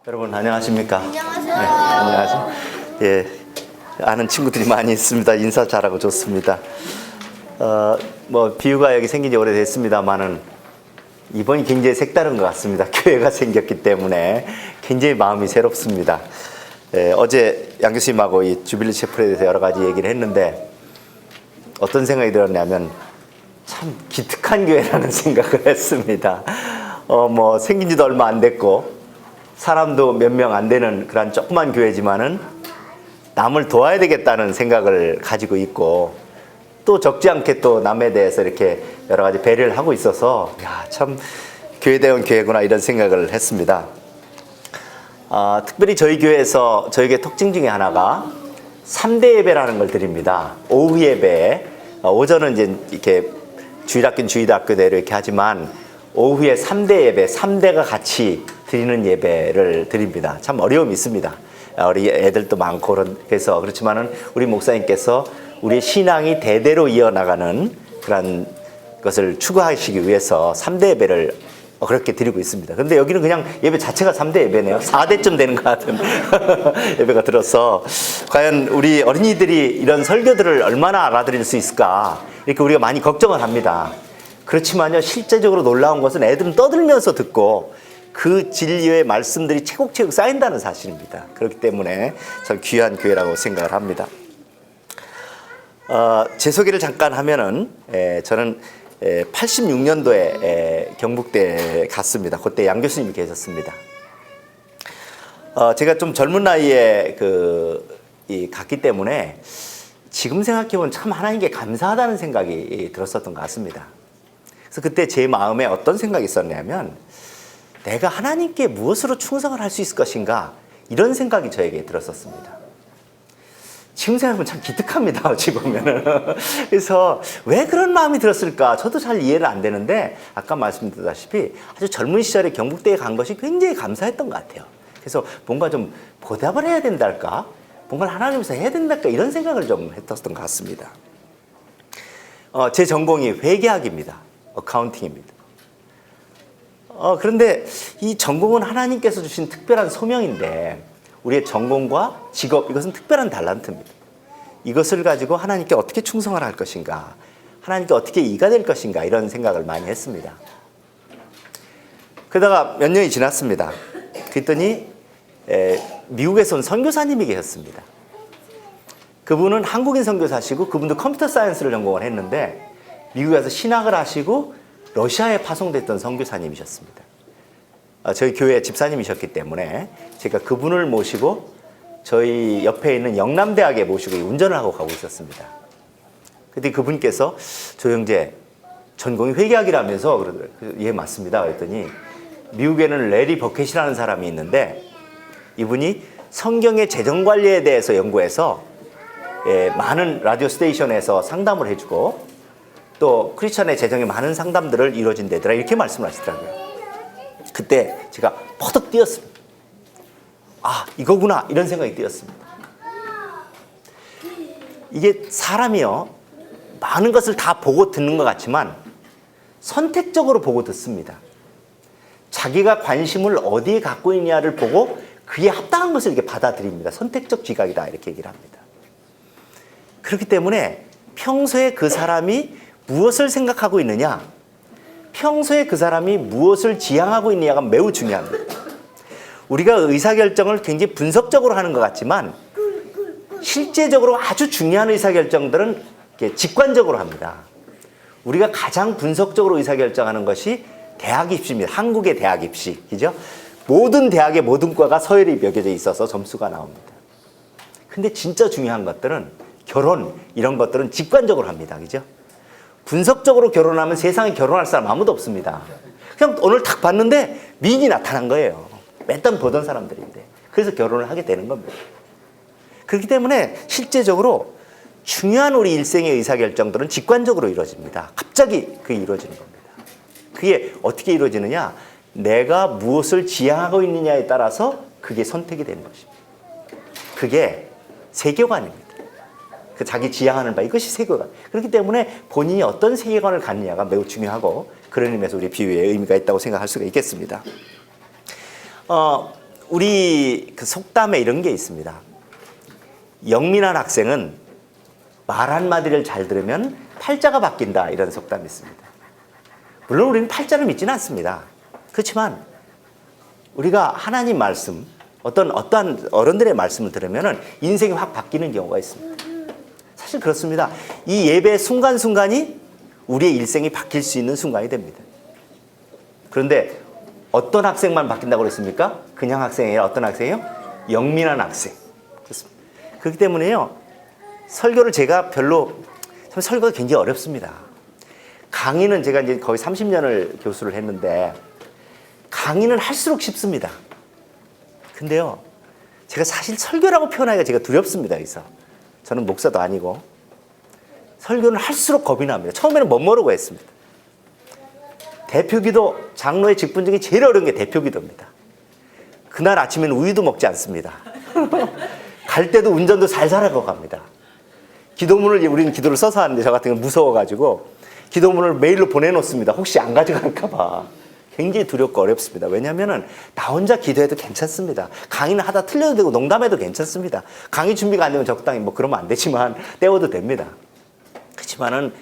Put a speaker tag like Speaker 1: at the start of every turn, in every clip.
Speaker 1: 여러분 안녕하십니까?
Speaker 2: 안녕하세요.
Speaker 1: 네, 안녕하세요. 예, 아는 친구들이 많이 있습니다. 인사 잘하고 좋습니다. 비유가 여기 생긴 지 오래됐습니다만은 이번이 굉장히 색다른 것 같습니다. 교회가 생겼기 때문에 굉장히 마음이 새롭습니다. 어제 양 교수님하고 이 주빌리 채플에 대해서 여러 가지 얘기를 했는데 어떤 생각이 들었냐면 참 기특한 교회라는 생각을 했습니다. 생긴 지도 얼마 안 됐고 사람도 몇 명 안 되는 그런 조그만 교회지만은 남을 도와야 되겠다는 생각을 가지고 있고 또 적지 않게 또 남에 대해서 이렇게 여러 가지 배려를 하고 있어서 참 교회다운 교회구나 이런 생각을 했습니다. 특별히 저희 교회에서 저에게 특징 중에 하나가 3대 예배라는 걸 드립니다. 오후 예배, 오전은 이제 이렇게 주일학교는 주일학교대로 이렇게 하지만 오후에 3대 예배, 3대가 같이 드리는 예배를 드립니다. 참 어려움이 있습니다. 우리 애들도 많고 그래서 그렇지만은 우리 목사님께서 우리 신앙이 대대로 이어나가는 그런 것을 추구하시기 위해서 3대 예배를 그렇게 드리고 있습니다. 근데 여기는 그냥 예배 자체가 3대 예배네요. 4대쯤 되는 것 같은 예배가 들어서 과연 우리 어린이들이 이런 설교들을 얼마나 알아들을 수 있을까 이렇게 우리가 많이 걱정을 합니다. 그렇지만요, 실제적으로 놀라운 것은 애들은 떠들면서 듣고 그 진리의 말씀들이 차곡차곡 쌓인다는 사실입니다. 그렇기 때문에 참 귀한 교회라고 생각을 합니다. 제 소개를 잠깐 하면은 저는 86년도에 경북대에 갔습니다. 그때 양 교수님이 계셨습니다. 제가 좀 젊은 나이에 갔기 때문에 지금 생각해보면 참 하나님께 감사하다는 생각이 들었었던 것 같습니다. 그래서 그때 제 마음에 어떤 생각이 있었냐면 내가 하나님께 무엇으로 충성을 할 수 있을 것인가 이런 생각이 저에게 들었었습니다. 지금 생각해보면 참 기특합니다. 어찌 보면은. 그래서 왜 그런 마음이 들었을까 저도 잘 이해를 안 되는데 아까 말씀드렸다시피 아주 젊은 시절에 경북대에 간 것이 굉장히 감사했던 것 같아요. 그래서 뭔가 좀 보답을 해야 된달까 뭔가를 하나님께서 해야 된달까 이런 생각을 좀 했었던 것 같습니다. 제 전공이 회계학입니다. 어카운팅입니다. 그런데 이 전공은 하나님께서 주신 특별한 소명인데 우리의 전공과 직업 이것은 특별한 달란트입니다. 이것을 가지고 하나님께 어떻게 충성을 할 것인가 하나님께 어떻게 이가 될 것인가 이런 생각을 많이 했습니다. 그러다가 몇 년이 지났습니다. 그랬더니 미국에서 온 선교사님이 계셨습니다. 그분은 한국인 선교사시고 그분도 컴퓨터 사이언스를 전공을 했는데 미국에서 신학을 하시고 러시아에 파송됐던 선교사님이셨습니다. 저희 교회 집사님이셨기 때문에 제가 그분을 모시고 저희 옆에 있는 영남대학에 모시고 운전을 하고 가고 있었습니다. 그때 그분께서 조 형제 전공이 회계학이라면서 그러더라고요. 예 맞습니다. 그랬더니 미국에는 레리 버켓이라는 사람이 있는데 이분이 성경의 재정관리에 대해서 연구해서 많은 라디오 스테이션에서 상담을 해주고 또 크리스천의 재정에 많은 상담들을 이루어진다더라 이렇게 말씀을 하시더라고요. 그때 제가 퍼뜩 뛰었습니다. 이거구나 이런 생각이 뛰었습니다. 이게 사람이요 많은 것을 다 보고 듣는 것 같지만 선택적으로 보고 듣습니다. 자기가 관심을 어디에 갖고 있냐를 보고 그에 합당한 것을 이렇게 받아들입니다. 선택적 지각이다 이렇게 얘기를 합니다. 그렇기 때문에 평소에 그 사람이 무엇을 생각하고 있느냐 평소에 그 사람이 무엇을 지향하고 있느냐가 매우 중요합니다. 우리가 의사결정을 굉장히 분석적으로 하는 것 같지만 실제적으로 아주 중요한 의사결정들은 직관적으로 합니다. 우리가 가장 분석적으로 의사결정하는 것이 대학 입시입니다. 한국의 대학 입시, 그죠? 모든 대학의 모든 과가 서열이 매겨져 있어서 점수가 나옵니다. 근데 진짜 중요한 것들은 결혼 이런 것들은 직관적으로 합니다. 그죠? 분석적으로 결혼하면 세상에 결혼할 사람 아무도 없습니다. 그냥 오늘 딱 봤는데 미인이 나타난 거예요. 매번 보던 사람들인데. 그래서 결혼을 하게 되는 겁니다. 그렇기 때문에 실제적으로 중요한 우리 일생의 의사결정들은 직관적으로 이루어집니다. 갑자기 그게 이루어지는 겁니다. 그게 어떻게 이루어지느냐? 내가 무엇을 지향하고 있느냐에 따라서 그게 선택이 되는 것입니다. 그게 세계관입니다. 그 자기 지향하는 바 이것이 세계관. 그렇기 때문에 본인이 어떤 세계관을 갖느냐가 매우 중요하고 그런 의미에서 우리 비유에 의미가 있다고 생각할 수가 있겠습니다. 우리 그 속담에 이런 게 있습니다. 영민한 학생은 말 한마디를 잘 들으면 팔자가 바뀐다, 이런 속담이 있습니다. 물론 우리는 팔자를 믿지는 않습니다. 그렇지만 우리가 하나님 말씀, 어떠한 어른들의 말씀을 들으면 인생이 확 바뀌는 경우가 있습니다. 사실 그렇습니다. 이 예배 순간순간이 우리의 일생이 바뀔 수 있는 순간이 됩니다. 그런데 어떤 학생만 바뀐다고 그랬습니까? 그냥 학생이 아니라 어떤 학생이요? 영민한 학생. 그렇습니다. 그렇기 때문에요, 설교를 제가 참 설교가 굉장히 어렵습니다. 강의는 제가 이제 거의 30년을 교수를 했는데 강의는 할수록 쉽습니다. 근데요, 제가 사실 설교라고 표현하기가 제가 두렵습니다. 여기서 저는 목사도 아니고 설교는 할수록 겁이 납니다. 처음에는 멋모르고 했습니다. 대표기도, 장로의 직분 중에 제일 어려운 게 대표기도입니다. 그날 아침에는 우유도 먹지 않습니다. 갈 때도 운전도 살살 하고 갑니다. 기도문을, 우리는 기도를 써서 하는데 저 같은 경우는 무서워가지고 기도문을 메일로 보내놓습니다. 혹시 안 가져갈까 봐. 굉장히 두렵고 어렵습니다. 왜냐하면 나 혼자 기도해도 괜찮습니다. 강의는 하다 틀려도 되고 농담해도 괜찮습니다. 강의 준비가 안 되면 적당히 그러면 안 되지만 때워도 됩니다. 그렇지만은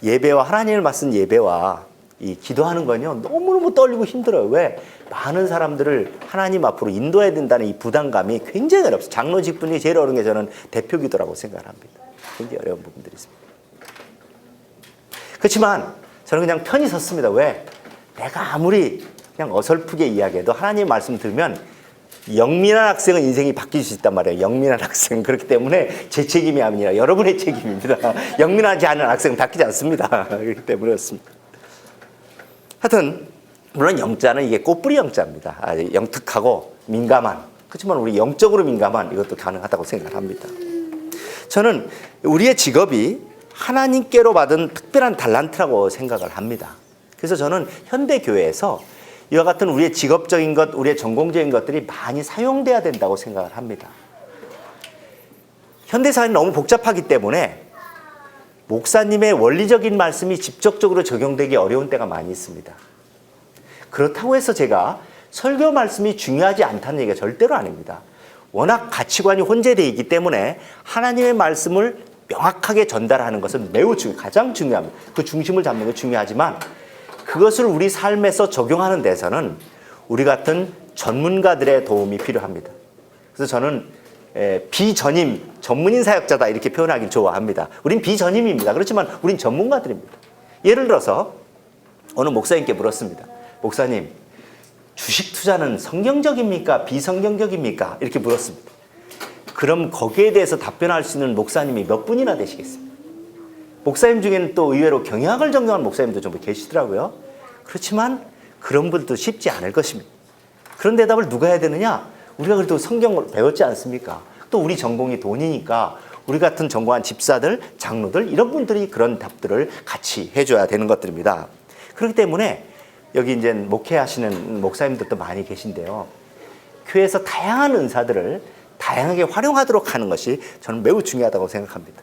Speaker 1: 예배와 하나님을 맞선 예배와 이 기도하는 건요, 너무너무 떨리고 힘들어요. 왜? 많은 사람들을 하나님 앞으로 인도해야 된다는 이 부담감이 굉장히 어렵습니다. 장로 직분이 제일 어려운 게 저는 대표 기도라고 생각을 합니다. 굉장히 어려운 부분들이 있습니다. 그렇지만 저는 그냥 편히 섰습니다. 왜? 내가 아무리 그냥 어설프게 이야기해도 하나님 말씀 들으면 영민한 학생은 인생이 바뀔 수 있단 말이에요. 영민한 학생. 그렇기 때문에 제 책임이 아니라 여러분의 책임입니다. 영민하지 않은 학생은 바뀌지 않습니다. 그렇기 때문에 그렇습니다. 하여튼 물론 영자는 이게 꽃뿌리 영자입니다. 영특하고 민감한. 그렇지만 우리 영적으로 민감한 이것도 가능하다고 생각합니다. 저는 우리의 직업이 하나님께로 받은 특별한 달란트라고 생각을 합니다. 그래서 저는 현대교회에서 이와 같은 우리의 직업적인 것, 우리의 전공적인 것들이 많이 사용돼야 된다고 생각을 합니다. 현대사회는 너무 복잡하기 때문에 목사님의 원리적인 말씀이 직접적으로 적용되기 어려운 때가 많이 있습니다. 그렇다고 해서 제가 설교 말씀이 중요하지 않다는 얘기가 절대로 아닙니다. 워낙 가치관이 혼재되어 있기 때문에 하나님의 말씀을 명확하게 전달하는 것은 매우 가장 중요합니다. 그 중심을 잡는 게 중요하지만 그것을 우리 삶에서 적용하는 데서는 우리 같은 전문가들의 도움이 필요합니다. 그래서 저는 비전임, 전문인 사역자다 이렇게 표현하기 좋아합니다. 우린 비전임입니다. 그렇지만 우린 전문가들입니다. 예를 들어서 어느 목사님께 물었습니다. 목사님, 주식 투자는 성경적입니까? 비성경적입니까? 이렇게 물었습니다. 그럼 거기에 대해서 답변할 수 있는 목사님이 몇 분이나 되시겠습니까? 목사님 중에는 또 의외로 경영학을 전공한 목사님도 좀 계시더라고요. 그렇지만 그런 분도 쉽지 않을 것입니다. 그런 대답을 누가 해야 되느냐? 우리가 그래도 성경을 배웠지 않습니까? 또 우리 전공이 돈이니까 우리 같은 전공한 집사들, 장로들 이런 분들이 그런 답들을 같이 해줘야 되는 것들입니다. 그렇기 때문에 여기 이제 목회하시는 목사님들도 많이 계신데요. 교회에서 다양한 은사들을 다양하게 활용하도록 하는 것이 저는 매우 중요하다고 생각합니다.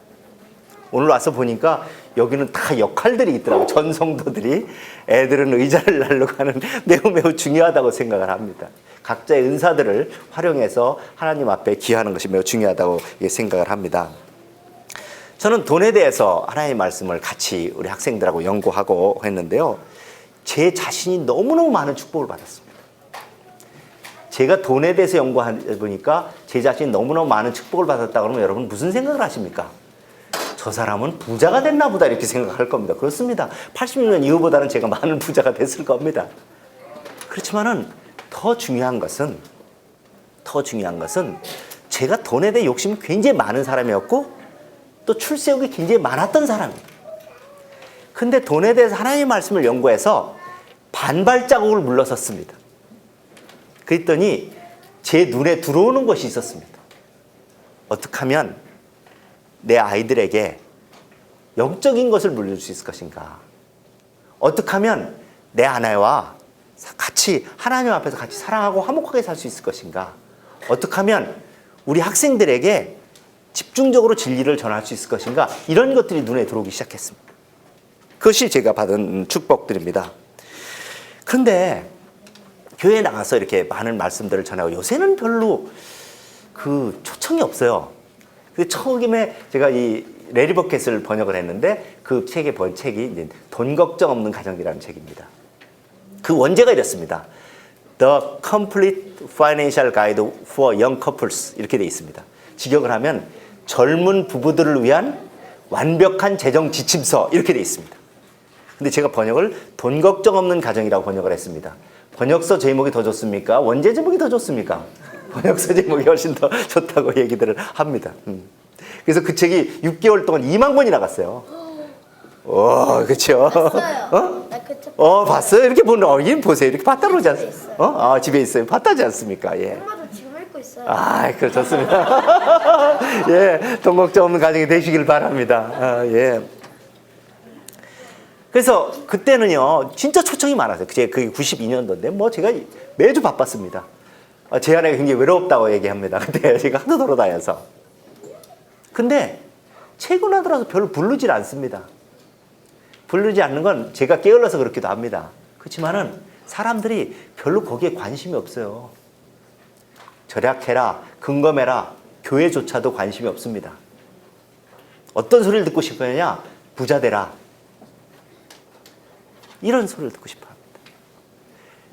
Speaker 1: 오늘 와서 보니까 여기는 다 역할들이 있더라고요. 전성도들이. 애들은 의자를 날르고 하는 매우 중요하다고 생각을 합니다. 각자의 은사들을 활용해서 하나님 앞에 기여하는 것이 매우 중요하다고 생각을 합니다. 저는 돈에 대해서 하나님의 말씀을 같이 우리 학생들하고 연구하고 했는데요. 제 자신이 너무너무 많은 축복을 받았습니다. 제가 돈에 대해서 연구해보니까 제 자신이 너무너무 많은 축복을 받았다 그러면 여러분 무슨 생각을 하십니까? 저 사람은 부자가 됐나 보다 이렇게 생각할 겁니다. 그렇습니다. 86년 이후보다는 제가 많은 부자가 됐을 겁니다. 그렇지만은 더 중요한 것은 제가 돈에 대해 욕심이 굉장히 많은 사람이었고 또 출세욕이 굉장히 많았던 사람이에요. 근데 돈에 대해서 하나님의 말씀을 연구해서 반발자국을 물러섰습니다. 그랬더니 제 눈에 들어오는 것이 있었습니다. 어떻게 하면 내 아이들에게 영적인 것을 물려줄 수 있을 것인가? 어떻게 하면 내 아내와 같이 하나님 앞에서 같이 사랑하고 화목하게 살 수 있을 것인가? 어떻게 하면 우리 학생들에게 집중적으로 진리를 전할 수 있을 것인가? 이런 것들이 눈에 들어오기 시작했습니다. 그것이 제가 받은 축복들입니다. 그런데 교회에 나가서 이렇게 많은 말씀들을 전하고 요새는 별로 그 초청이 없어요. 그 처음에 제가 이 레리 버켓을 번역을 했는데 그 책의 책이 이제 돈 걱정 없는 가정이라는 책입니다. 그 원제가 이렇습니다. The Complete Financial Guide for Young Couples 이렇게 돼 있습니다. 직역을 하면 젊은 부부들을 위한 완벽한 재정 지침서 이렇게 돼 있습니다. 근데 제가 번역을 돈 걱정 없는 가정이라고 번역을 했습니다. 번역서 제목이 더 좋습니까? 원제 제목이 더 좋습니까? 번역서 제목이 훨씬 더 좋다고 얘기들을 합니다. 그래서 그 책이 6개월 동안 2만 권이 나갔어요. 그렇죠.
Speaker 2: 봤어요.
Speaker 1: 봤어요? 이렇게 보는, 이 보세요. 이렇게 봤다 그러지 않습니까? 집에 있어요. 봤다지 않습니까? 예.
Speaker 2: 엄마도 지금 읽고 있어요.
Speaker 1: 그래, 좋습니다. 예, 돈 걱정 없는 가정이 되시길 바랍니다. 예. 그래서 그때는요, 진짜 초청이 많았어요. 그게 92년도인데, 뭐 제가 매주 바빴습니다. 제 아내가 굉장히 외롭다고 얘기합니다. 그때 제가 하도 돌아다녀서. 근데 최근 하더라도 별로 부르질 않습니다. 부르지 않는 건 제가 게을러서 그렇기도 합니다. 그렇지만은 사람들이 별로 거기에 관심이 없어요. 절약해라, 금검해라, 교회조차도 관심이 없습니다. 어떤 소리를 듣고 싶으냐? 부자 되라. 이런 소리를 듣고 싶어 합니다.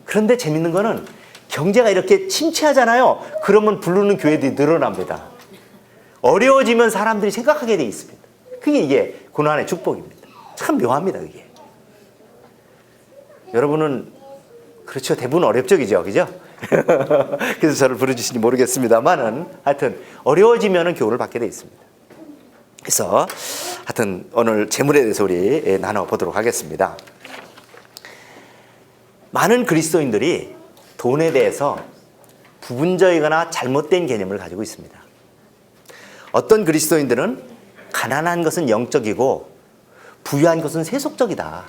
Speaker 1: 그런데 재밌는 거는 경제가 이렇게 침체하잖아요. 그러면 부르는 교회들이 늘어납니다. 어려워지면 사람들이 생각하게 돼 있습니다. 그게 이게 고난의 축복입니다. 참 묘합니다, 그게. 여러분은 그렇죠. 대부분 어렵적이죠, 그죠? 그래서 저를 부르주시니 모르겠습니다만은 하여튼 어려워지면은 교훈을 받게 돼 있습니다. 그래서 하여튼 오늘 재물에 대해서 우리 나눠보도록 하겠습니다. 많은 그리스도인들이 돈에 대해서 부분적이거나 잘못된 개념을 가지고 있습니다. 어떤 그리스도인들은 가난한 것은 영적이고 부유한 것은 세속적이다.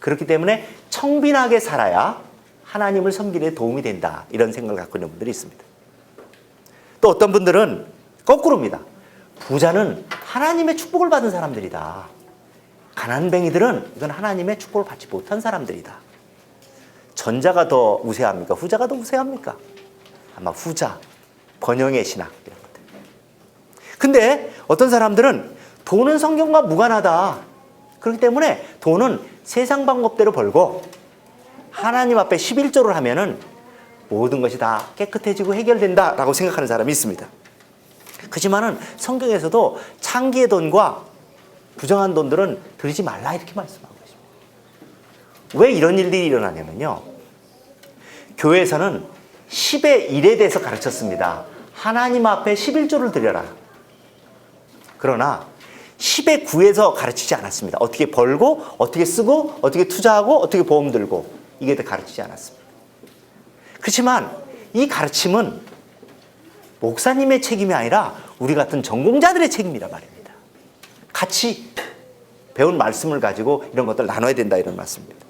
Speaker 1: 그렇기 때문에 청빈하게 살아야 하나님을 섬기는 데 도움이 된다. 이런 생각을 갖고 있는 분들이 있습니다. 또 어떤 분들은 거꾸로입니다. 부자는 하나님의 축복을 받은 사람들이다. 가난뱅이들은 이건 하나님의 축복을 받지 못한 사람들이다. 전자가 더 우세합니까? 후자가 더 우세합니까? 아마 후자, 번영의 신학 이런 것들. 근데 어떤 사람들은 돈은 성경과 무관하다. 그렇기 때문에 돈은 세상 방법대로 벌고 하나님 앞에 11조를 하면은 모든 것이 다 깨끗해지고 해결된다라고 생각하는 사람이 있습니다. 그렇지만은 성경에서도 창기의 돈과 부정한 돈들은 들이지 말라 이렇게 말씀하고 있습니다. 왜 이런 일들이 일어나냐면요. 교회에서는 10의 1에 대해서 가르쳤습니다. 하나님 앞에 11조를 드려라. 그러나 10의 9에서 가르치지 않았습니다. 어떻게 벌고, 어떻게 쓰고, 어떻게 투자하고, 어떻게 보험 들고 이게 다 가르치지 않았습니다. 그렇지만 이 가르침은 목사님의 책임이 아니라 우리 같은 전공자들의 책임이란 말입니다. 같이 배운 말씀을 가지고 이런 것들 나눠야 된다 이런 말씀입니다.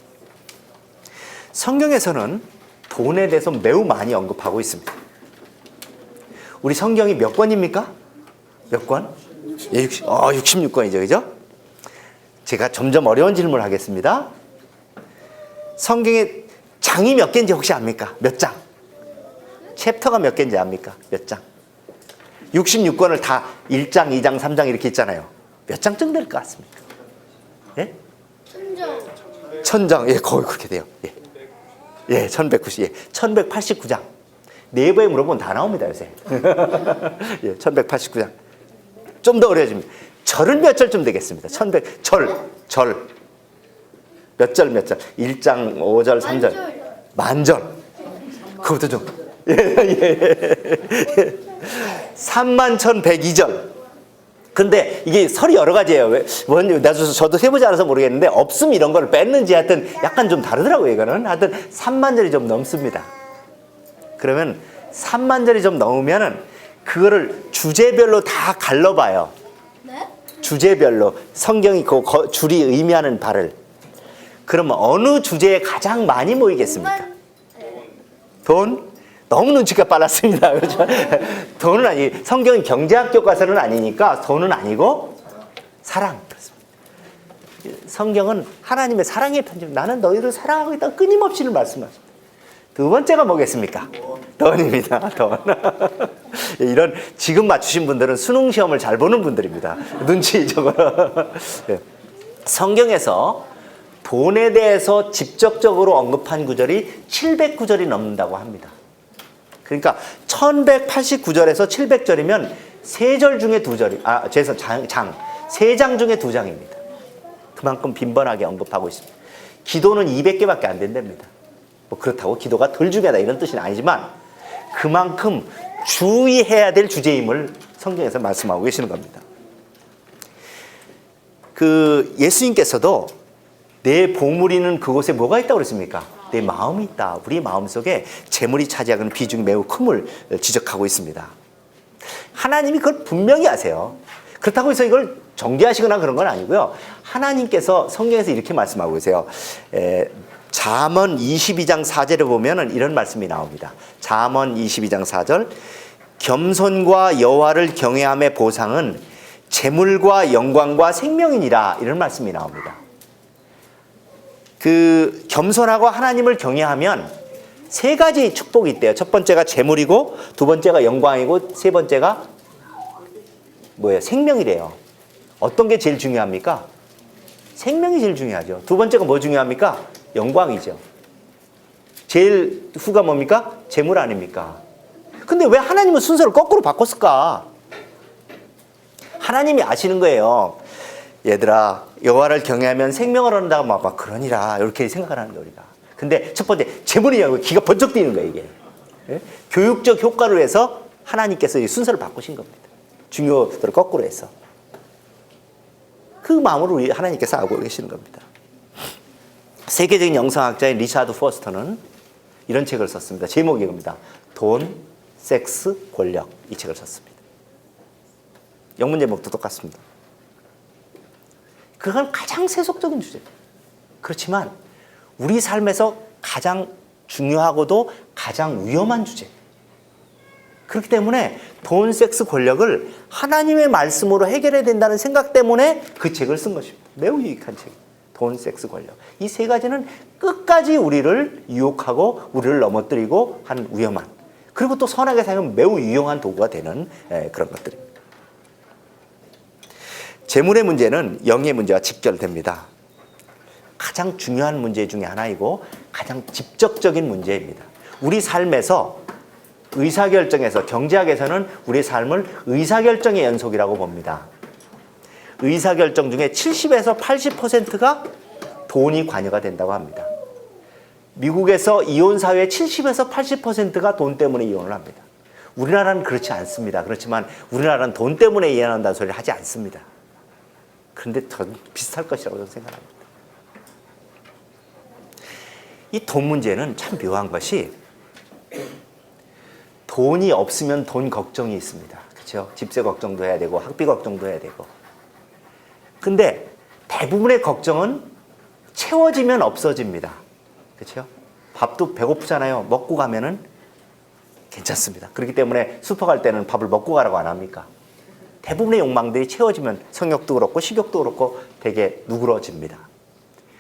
Speaker 1: 성경에서는 돈에 대해서 매우 많이 언급하고 있습니다. 우리 성경이 몇 권입니까? 몇 권? 66권이죠. 그죠? 제가 점점 어려운 질문을 하겠습니다. 성경에 장이 몇 개인지 혹시 압니까? 몇 장? 챕터가 몇 개인지 압니까? 몇 장? 66권을 다 1장, 2장, 3장 이렇게 있잖아요. 몇 장쯤 될 것 같습니까? 예? 천장. 예, 거의 그렇게 돼요. 예, 1190. 예, 1189장. 네이버에 물어보면 다 나옵니다, 요새. 예, 1189장. 좀 더 어려워집니다. 절은 몇 절쯤 되겠습니다. 1100, 절. 몇 절? 1장, 5절, 3절. 만절. 그것도 좀. 예. 31,102절. 근데 이게 설이 여러 가지예요. 저도 세보지 않아서 모르겠는데, 없음 이런 걸 뺐는지 하여튼 약간 좀 다르더라고요, 이거는. 하여튼 3만 절이 좀 넘습니다. 그러면 3만 절이 좀 넘으면은 그거를 주제별로 다 갈라봐요.
Speaker 2: 네?
Speaker 1: 주제별로. 성경이 그 줄이 의미하는 바를. 그러면 어느 주제에 가장 많이 모이겠습니까? 돈? 너무 눈치가 빨랐습니다. 그렇죠? 돈은 아니, 성경은 경제학 교과서는 아니니까 돈은 아니고 사랑. 성경은 하나님의 사랑의 편지. 나는 너희를 사랑하고 있다고 끊임없이를 말씀하십니다. 두 번째가 뭐겠습니까? 돈입니다. 돈. 이런 지금 맞추신 분들은 수능 시험을 잘 보는 분들입니다. 눈치적으로. 성경에서 돈에 대해서 직접적으로 언급한 구절이 700구절이 넘는다고 합니다. 그러니까 1189절에서 700절이면 세 절 중에 두 절이, 세 장 중에 두 장입니다. 그만큼 빈번하게 언급하고 있습니다. 기도는 200개밖에 안 된답니다. 뭐 그렇다고 기도가 덜 중요하다 이런 뜻은 아니지만 그만큼 주의해야 될 주제임을 성경에서 말씀하고 계시는 겁니다. 그 예수님께서도 내 보물이 있는 그곳에 뭐가 있다고 그랬습니까? 내 마음이 있다. 우리 마음속에 재물이 차지하는 비중이 매우 큼을 지적하고 있습니다. 하나님이 그걸 분명히 아세요. 그렇다고 해서 이걸 정죄하시거나 그런 건 아니고요. 하나님께서 성경에서 이렇게 말씀하고 계세요. 잠언 22장 4절에 보면 이런 말씀이 나옵니다. 잠언 22장 4절 겸손과 여호와를 경외함의 보상은 재물과 영광과 생명이니라 이런 말씀이 나옵니다. 그 겸손하고 하나님을 경외하면 세 가지 축복이 있대요. 첫 번째가 재물이고 두 번째가 영광이고 세 번째가 뭐예요? 생명이래요. 어떤 게 제일 중요합니까? 생명이 제일 중요하죠. 두 번째가 뭐 중요합니까? 영광이죠. 제일 후가 뭡니까? 재물 아닙니까? 근데 왜 하나님은 순서를 거꾸로 바꿨을까? 하나님이 아시는 거예요. 얘들아 여호와를 경외하면 생명을 얻는다고 막 그러니라 이렇게 생각을 하는 거예요 우리가. 근데 첫 번째 재물이냐고 기가 번쩍 뛰는 거예요 이게. 예? 교육적 효과를 위해서 하나님께서 이 순서를 바꾸신 겁니다. 중요도를 거꾸로 해서. 그 마음으로 우리 하나님께서 알고 계시는 겁니다. 세계적인 영성학자인 리차드 포스터는 이런 책을 썼습니다. 제목이 이겁니다. 돈, 섹스, 권력 이 책을 썼습니다. 영문 제목도 똑같습니다. 그건 가장 세속적인 주제입니다. 그렇지만 우리 삶에서 가장 중요하고도 가장 위험한 주제입니다. 그렇기 때문에 돈, 섹스, 권력을 하나님의 말씀으로 해결해야 된다는 생각 때문에 그 책을 쓴 것입니다. 매우 유익한 책입니다. 돈, 섹스, 권력. 이 세 가지는 끝까지 우리를 유혹하고 우리를 넘어뜨리고 하는 위험한 그리고 또 선하게 사용하면 매우 유용한 도구가 되는 그런 것들입니다. 재물의 문제는 영의 문제와 직결됩니다. 가장 중요한 문제 중에 하나이고 가장 직접적인 문제입니다. 우리 삶에서 의사결정에서 경제학에서는 우리 삶을 의사결정의 연속이라고 봅니다. 의사결정 중에 70에서 80%가 돈이 관여가 된다고 합니다. 미국에서 이혼사회의 70에서 80%가 돈 때문에 이혼을 합니다. 우리나라는 그렇지 않습니다. 그렇지만 우리나라는 돈 때문에 이혼한다는 소리를 하지 않습니다. 그런데 저는 비슷할 것이라고 저는 생각합니다. 이 돈 문제는 참 묘한 것이 돈이 없으면 돈 걱정이 있습니다. 그렇죠? 집세 걱정도 해야 되고 학비 걱정도 해야 되고. 근데 대부분의 걱정은 채워지면 없어집니다. 그렇죠? 밥도 배고프잖아요. 먹고 가면은 괜찮습니다. 그렇기 때문에 슈퍼 갈 때는 밥을 먹고 가라고 안 합니까? 대부분의 욕망들이 채워지면 성욕도 그렇고 식욕도 그렇고 되게 누그러집니다.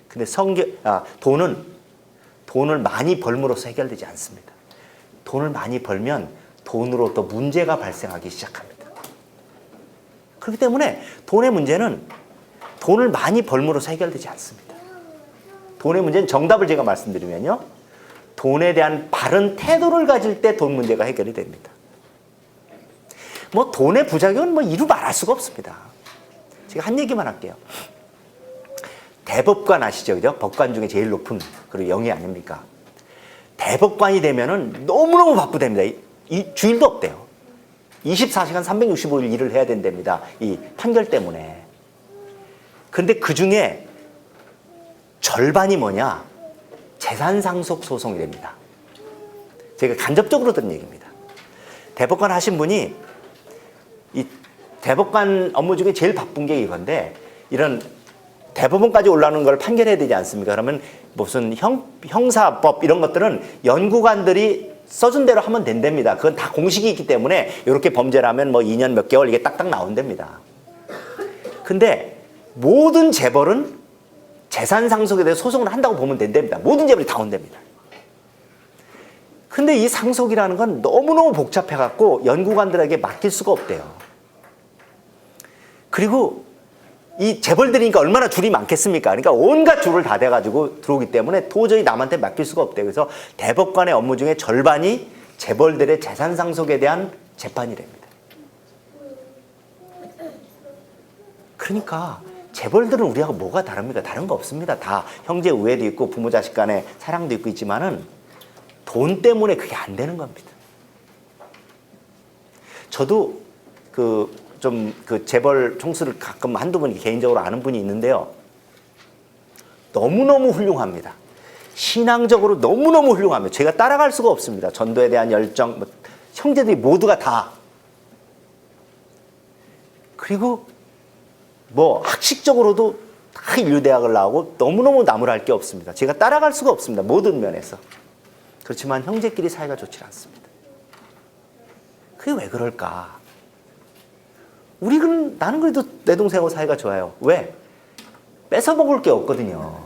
Speaker 1: 근데 돈을 많이 벌므로써 해결되지 않습니다. 돈을 많이 벌면 돈으로 또 문제가 발생하기 시작합니다. 그렇기 때문에 돈의 문제는 돈을 많이 벌므로써 해결되지 않습니다. 돈의 문제는 정답을 제가 말씀드리면요. 돈에 대한 바른 태도를 가질 때 돈 문제가 해결이 됩니다. 뭐 돈의 부작용은 뭐 이루 말할 수가 없습니다. 제가 한 얘기만 할게요. 대법관 아시죠? 그죠? 법관 중에 제일 높은 그리고 영예 아닙니까? 대법관이 되면은 너무너무 바쁘답니다. 이 주일도 없대요. 24시간 365일 일을 해야 된답니다. 이 판결 때문에. 그런데 그 중에 절반이 뭐냐? 재산 상속 소송이 됩니다. 제가 간접적으로 들은 얘기입니다. 대법관 하신 분이 이 대법관 업무 중에 제일 바쁜 게 이건데 이런 대법원까지 올라오는 걸 판결해야 되지 않습니까? 그러면 무슨 형사법 이런 것들은 연구관들이 써준 대로 하면 된답니다. 그건 다 공식이 있기 때문에 이렇게 범죄를 하면 뭐 2년 몇 개월 이게 딱딱 나온답니다. 근데 모든 재벌은 재산 상속에 대해 소송을 한다고 보면 된답니다. 모든 재벌이 다 온답니다. 근데 이 상속이라는 건 너무너무 복잡해갖고 연구관들에게 맡길 수가 없대요. 그리고 이 재벌들이니까 얼마나 줄이 많겠습니까? 그러니까 온갖 줄을 다 대가지고 들어오기 때문에 도저히 남한테 맡길 수가 없대요. 그래서 대법관의 업무 중에 절반이 재벌들의 재산 상속에 대한 재판이랍니다. 그러니까 재벌들은 우리하고 뭐가 다릅니까? 다른 거 없습니다. 다 형제 우애도 있고 부모 자식 간의 사랑도 있고 있지만은 돈 때문에 그게 안 되는 겁니다. 저도 그 재벌 총수를 가끔 한두 분 개인적으로 아는 분이 있는데요. 너무너무 훌륭합니다. 신앙적으로 너무너무 훌륭합니다. 제가 따라갈 수가 없습니다. 전도에 대한 열정, 형제들이 모두가 다. 그리고 학식적으로도 다 인류대학을 나오고 너무너무 나무랄 게 없습니다. 제가 따라갈 수가 없습니다. 모든 면에서. 그렇지만 형제끼리 사이가 좋지 않습니다. 그게 왜 그럴까? 나는 그래도 내 동생하고 사이가 좋아요. 왜? 뺏어 먹을 게 없거든요.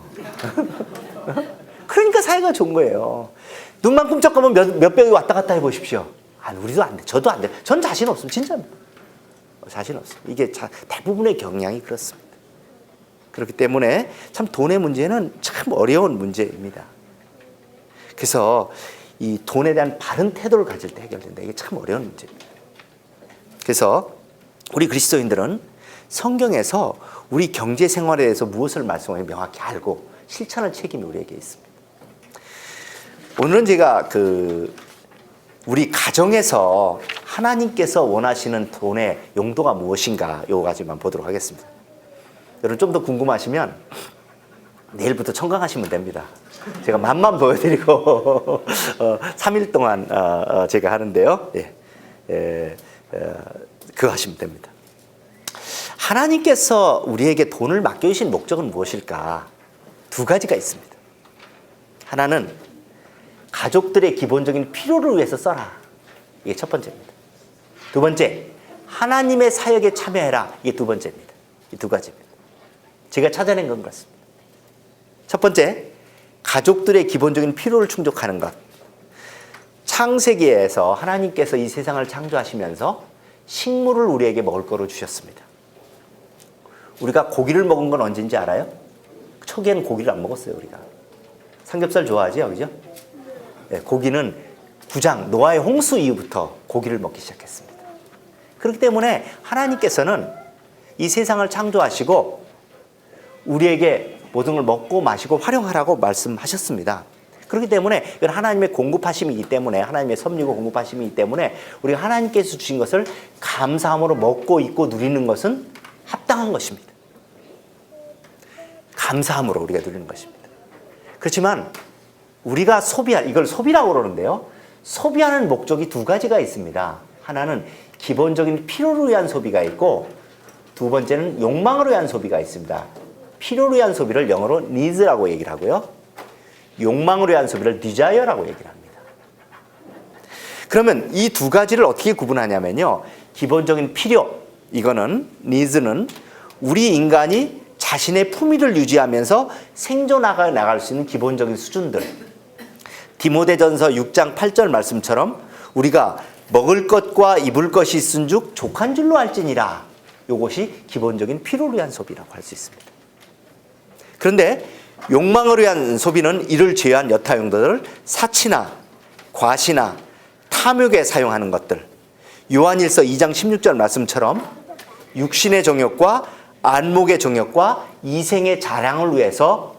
Speaker 1: 그러니까 사이가 좋은 거예요. 눈만 끔쩍하면 몇 병이 왔다 갔다 해보십시오. 우리도 안 돼. 저도 안 돼. 전 자신 없습니다. 진짜입니다. 자신 없습니다. 이게 대부분의 경향이 그렇습니다. 그렇기 때문에 참 돈의 문제는 참 어려운 문제입니다. 그래서 이 돈에 대한 바른 태도를 가질 때 해결된다. 이게 참 어려운 문제입니다. 그래서 우리 그리스도인들은 성경에서 우리 경제 생활에 대해서 무엇을 말씀하는지 명확히 알고 실천할 책임이 우리에게 있습니다. 오늘은 제가 우리 가정에서 하나님께서 원하시는 돈의 용도가 무엇인가 요거 가지만 보도록 하겠습니다. 여러분 좀 더 궁금하시면 내일부터 청강하시면 됩니다. 제가 맛만 보여드리고 3일 동안 제가 하는데요. 그거 하시면 됩니다. 하나님께서 우리에게 돈을 맡겨주신 목적은 무엇일까? 두 가지가 있습니다. 하나는 가족들의 기본적인 필요를 위해서 써라. 이게 첫 번째입니다. 두 번째, 하나님의 사역에 참여해라. 이게 두 번째입니다. 이 두 가지입니다. 제가 찾아낸 건 그렇습니다. 첫 번째, 가족들의 기본적인 필요를 충족하는 것. 창세기에서 하나님께서 이 세상을 창조하시면서 식물을 우리에게 먹을 거로 주셨습니다. 우리가 고기를 먹은 건 언제인지 알아요? 초기에는 고기를 안 먹었어요, 우리가. 삼겹살 좋아하죠, 그죠? 네, 고기는 노아의 홍수 이후부터 고기를 먹기 시작했습니다. 그렇기 때문에 하나님께서는 이 세상을 창조하시고 우리에게 모든 걸 먹고 마시고 활용하라고 말씀하셨습니다. 그렇기 때문에 이건 하나님의 공급하심이기 때문에 하나님의 섭리고 공급하심이기 때문에 우리가 하나님께서 주신 것을 감사함으로 먹고 있고 누리는 것은 합당한 것입니다. 감사함으로 우리가 누리는 것입니다. 그렇지만 우리가 이걸 소비라고 그러는데요. 소비하는 목적이 두 가지가 있습니다. 하나는 기본적인 필요를 위한 소비가 있고 두 번째는 욕망을 위한 소비가 있습니다. 필요를 위한 소비를 영어로 needs라고 얘기를 하고요. 욕망을 위한 소비를 desire라고 얘기를 합니다. 그러면 이 두 가지를 어떻게 구분하냐면요. 기본적인 필요, 이거는 needs는 우리 인간이 자신의 품위를 유지하면서 생존하가 나갈 수 있는 기본적인 수준들. 디모데전서 6장 8절 말씀처럼 우리가 먹을 것과 입을 것이 있은즉 족한 줄로 알지니라. 이것이 기본적인 필요를 위한 소비라고 할 수 있습니다. 그런데 욕망을 위한 소비는 이를 제외한 여타 용도들을 사치나 과시나 탐욕에 사용하는 것들. 요한일서 2장 16절 말씀처럼 육신의 정욕과 안목의 정욕과 이생의 자랑을 위해서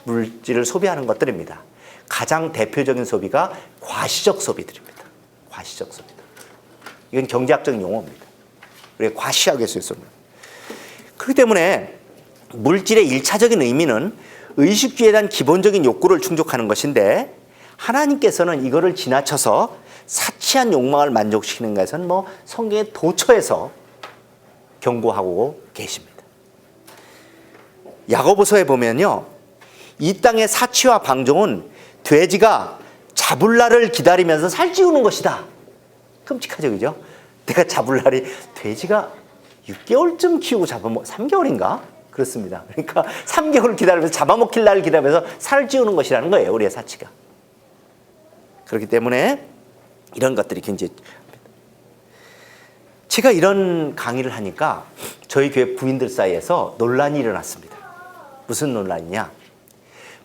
Speaker 1: 물질을 소비하는 것들입니다. 가장 대표적인 소비가 과시적 소비들입니다. 과시적 소비들. 이건 경제학적인 용어입니다. 우리가 과시하게 쓰였습니다. 그렇기 때문에 물질의 1차적인 의미는 의식주의에 대한 기본적인 욕구를 충족하는 것인데 하나님께서는 이거를 지나쳐서 사치한 욕망을 만족시키는 것은 성경의 도처에서 경고하고 계십니다. 야고보서에 보면요. 이 땅의 사치와 방종은 돼지가 잡을 날을 기다리면서 살찌우는 것이다. 끔찍하죠, 그죠? 내가 잡을 날이 돼지가 6개월쯤 키우고 3개월인가? 그렇습니다. 그러니까 3개월 기다리면서 잡아먹힐 날을 기다리면서 살을 찌우는 것이라는 거예요, 우리의 사치가. 그렇기 때문에 이런 것들이 굉장히 제가 이런 강의를 하니까 저희 교회 부인들 사이에서 논란이 일어났습니다. 무슨 논란이냐?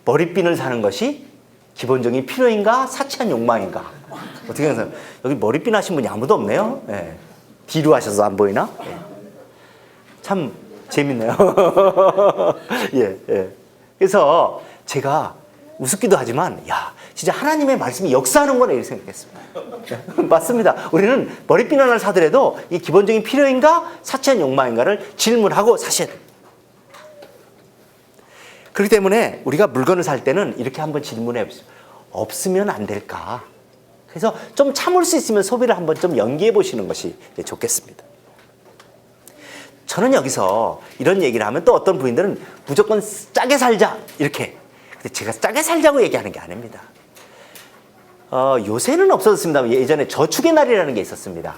Speaker 1: 머리핀을 사는 것이 기본적인 필요인가 사치한 욕망인가? 어떻게 생각하세요? 여기 머리핀 하신 분이 아무도 없네요. 네. 뒤로 하셔서 안 보이나? 네. 참 재밌네요. 예, 예. 그래서 제가 우습기도 하지만 야 진짜 하나님의 말씀이 역사하는 거네 이렇게 생각했습니다. 맞습니다. 우리는 머리핀 하나를 사더라도 이 기본적인 필요인가 사치한 욕망인가를 질문하고 사셔야 됩니다. 그렇기 때문에 우리가 물건을 살 때는 이렇게 한번 질문해 보세요. 없으면 안 될까? 그래서 좀 참을 수 있으면 소비를 한번 좀 연기해 보시는 것이 좋겠습니다. 저는 여기서 이런 얘기를 하면 또 어떤 부인들은 무조건 짜게 살자 이렇게. 근데 제가 짜게 살자고 얘기하는 게 아닙니다. 요새는 없어졌습니다. 예전에 저축의 날이라는 게 있었습니다.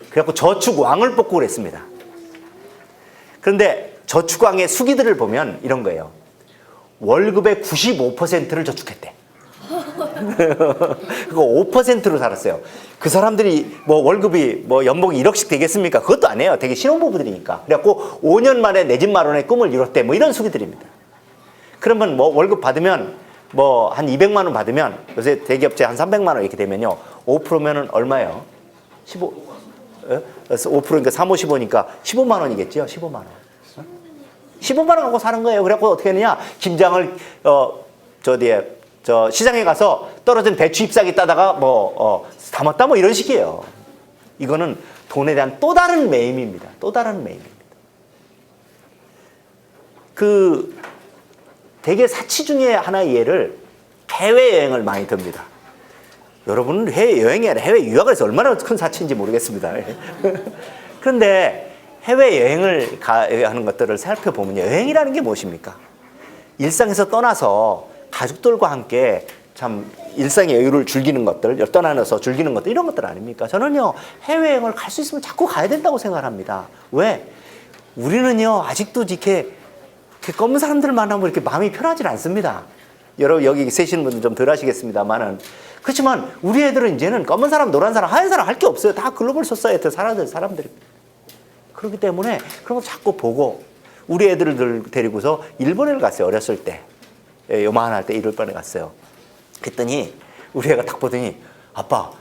Speaker 1: 그래갖고 저축왕을 뽑고 그랬습니다. 그런데 저축왕의 수기들을 보면 이런 거예요. 월급의 95%를 저축했대. 그거 5%로 살았어요. 그 사람들이 뭐 월급이 뭐 연봉이 1억씩 되겠습니까? 그것도 안 해요. 되게 신혼부부들이니까. 그래갖고 5년 만에 내 집 마련의 꿈을 이뤘대. 뭐 이런 수기들입니다. 그러면 뭐 월급 받으면 뭐 한 200만 원 받으면 요새 대기업체 한 300만 원 이렇게 되면요. 5%면은 얼마예요? 15. 5%니까 3, 5, 15니까 15만 원이겠죠. 15만 원. 15만 원 갖고 사는 거예요. 그래갖고 어떻게 하느냐? 김장을 저 시장에 가서 떨어진 배추 잎사귀 따다가 담았다 뭐 이런 식이에요. 이거는 돈에 대한 또 다른 매임입니다. 또 다른 매임입니다. 되게 사치 중에 하나의 예를 해외여행을 많이 듭니다. 여러분은 해외여행이 아니라 해외 유학을 해서 얼마나 큰 사치인지 모르겠습니다. 그런데 해외여행을 하는 것들을 살펴보면 여행이라는 게 무엇입니까? 일상에서 떠나서 가족들과 함께 참 일상의 여유를 즐기는 것들, 떠나서 즐기는 것들 이런 것들 아닙니까? 저는요 해외여행을 갈 수 있으면 자꾸 가야 된다고 생각합니다. 왜? 우리는요 아직도 이렇게 검은 사람들 만나면 이렇게 마음이 편하지 않습니다. 여러분 여기 계시는 분들 좀 덜 하시겠습니다만은 그렇지만 우리 애들은 이제는 검은 사람, 노란 사람, 하얀 사람 할 게 없어요. 다 글로벌 소사이어티 사람들이. 그렇기 때문에 그런 거 자꾸 보고 우리 애들을 데리고서 일본을 갔어요. 어렸을 때. 요만할 때 일본에 갔어요. 그랬더니 우리 애가 딱 보더니 아빠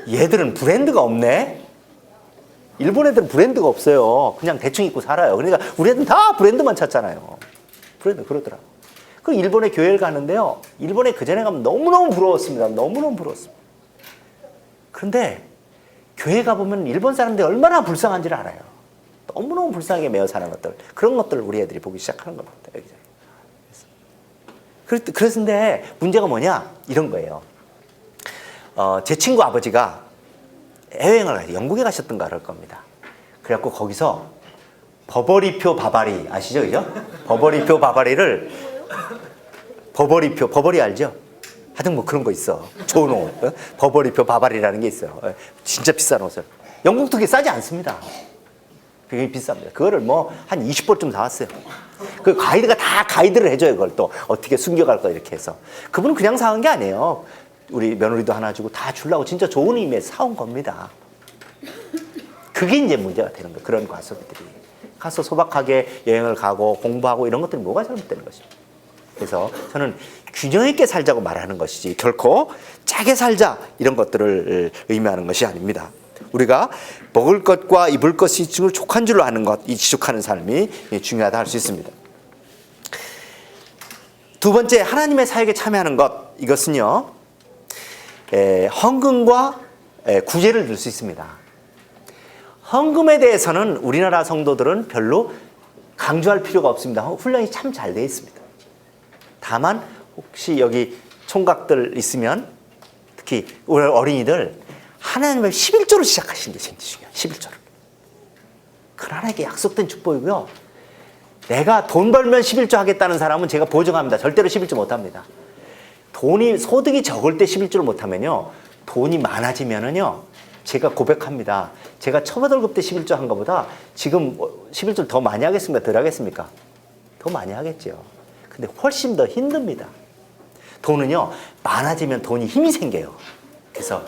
Speaker 1: 얘들은 브랜드가 없네. 일본 애들은 브랜드가 없어요. 그냥 대충 입고 살아요. 그러니까 우리 애들은 다 브랜드만 찾잖아요. 브랜드 그러더라고. 그 일본에 교회를 가는데요. 일본에 그전에 가면 너무너무 부러웠습니다. 너무너무 부러웠습니다. 그런데 교회 가보면 일본 사람들이 얼마나 불쌍한지를 알아요. 너무너무 불쌍하게 매어 사는 것들. 그런 것들을 우리 애들이 보기 시작하는 겁니다. 그랬는데 문제가 뭐냐? 이런 거예요. 제 친구 아버지가 해외여행을 가서 영국에 가셨던가 그럴 겁니다. 그래갖고 거기서 버버리표 바바리 아시죠? 그죠? 버버리표 바바리를 버버리 알죠? 하여튼 뭐 그런 거 있어. 좋은 옷. 버버리표 바바리라는 게 있어요. 진짜 비싼 옷을. 영국도 그게 싸지 않습니다. 그게 비쌉니다. 그거를 뭐 한 20벌 사왔어요. 그 가이드가 다 가이드를 해줘요. 그걸 또 어떻게 숨겨갈 거 이렇게 해서. 그분은 그냥 사온 게 아니에요. 우리 며느리도 하나 주고 다 주려고 진짜 좋은 의미에서 사온 겁니다. 그게 이제 문제가 되는 거예요. 그런 과소비들이. 가서 소박하게 여행을 가고 공부하고 이런 것들이 뭐가 잘못되는 것입니까? 그래서 저는 균형 있게 살자고 말하는 것이지 결코 짜게 살자 이런 것들을 의미하는 것이 아닙니다. 우리가 먹을 것과 입을 것이 족한 줄로 아는 것, 이 지족하는 삶이 중요하다 할 수 있습니다. 두 번째, 하나님의 사역에 참여하는 것, 이것은요 헌금과 구제를 들 수 있습니다. 헌금에 대해서는 우리나라 성도들은 별로 강조할 필요가 없습니다. 훈련이 참 잘 되어 있습니다. 다만 혹시 여기 총각들 있으면 특히 우리 어린이들 하나님의 11조를 시작하시는 게 굉장히 중요해요. 11조를. 그건 하나님께 약속된 축복이고요. 내가 돈 벌면 11조 하겠다는 사람은 제가 보증합니다. 절대로 11조 못합니다. 소득이 적을 때 11조를 못하면요. 돈이 많아지면은요. 제가 고백합니다. 제가 초과월급 때 11조 한 것보다 지금 11조를 더 많이 하겠습니까? 덜 하겠습니까? 더 많이 하겠죠. 근데 훨씬 더 힘듭니다. 돈은요. 많아지면 돈이 힘이 생겨요. 그래서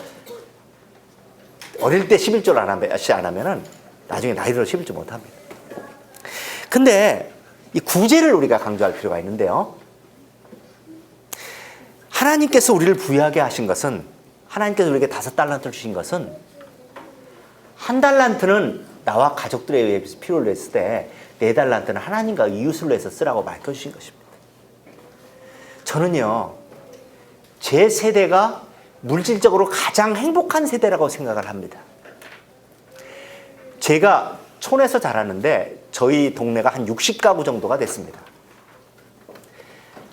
Speaker 1: 어릴 때 11조를 안 하면은 나중에 나이 들어 11조 못 합니다. 근데 이 구제를 우리가 강조할 필요가 있는데요. 하나님께서 우리를 부유하게 하신 것은, 하나님께서 우리에게 5달란트를 주신 것은, 1달란트는 나와 가족들에 의해 필요를 했을 때 4달란트는 하나님과 이웃을 위해서 쓰라고 밝혀주신 것입니다. 저는요, 제 세대가 물질적으로 가장 행복한 세대라고 생각을 합니다. 제가 촌에서 자랐는데 저희 동네가 한 60가구 정도가 됐습니다.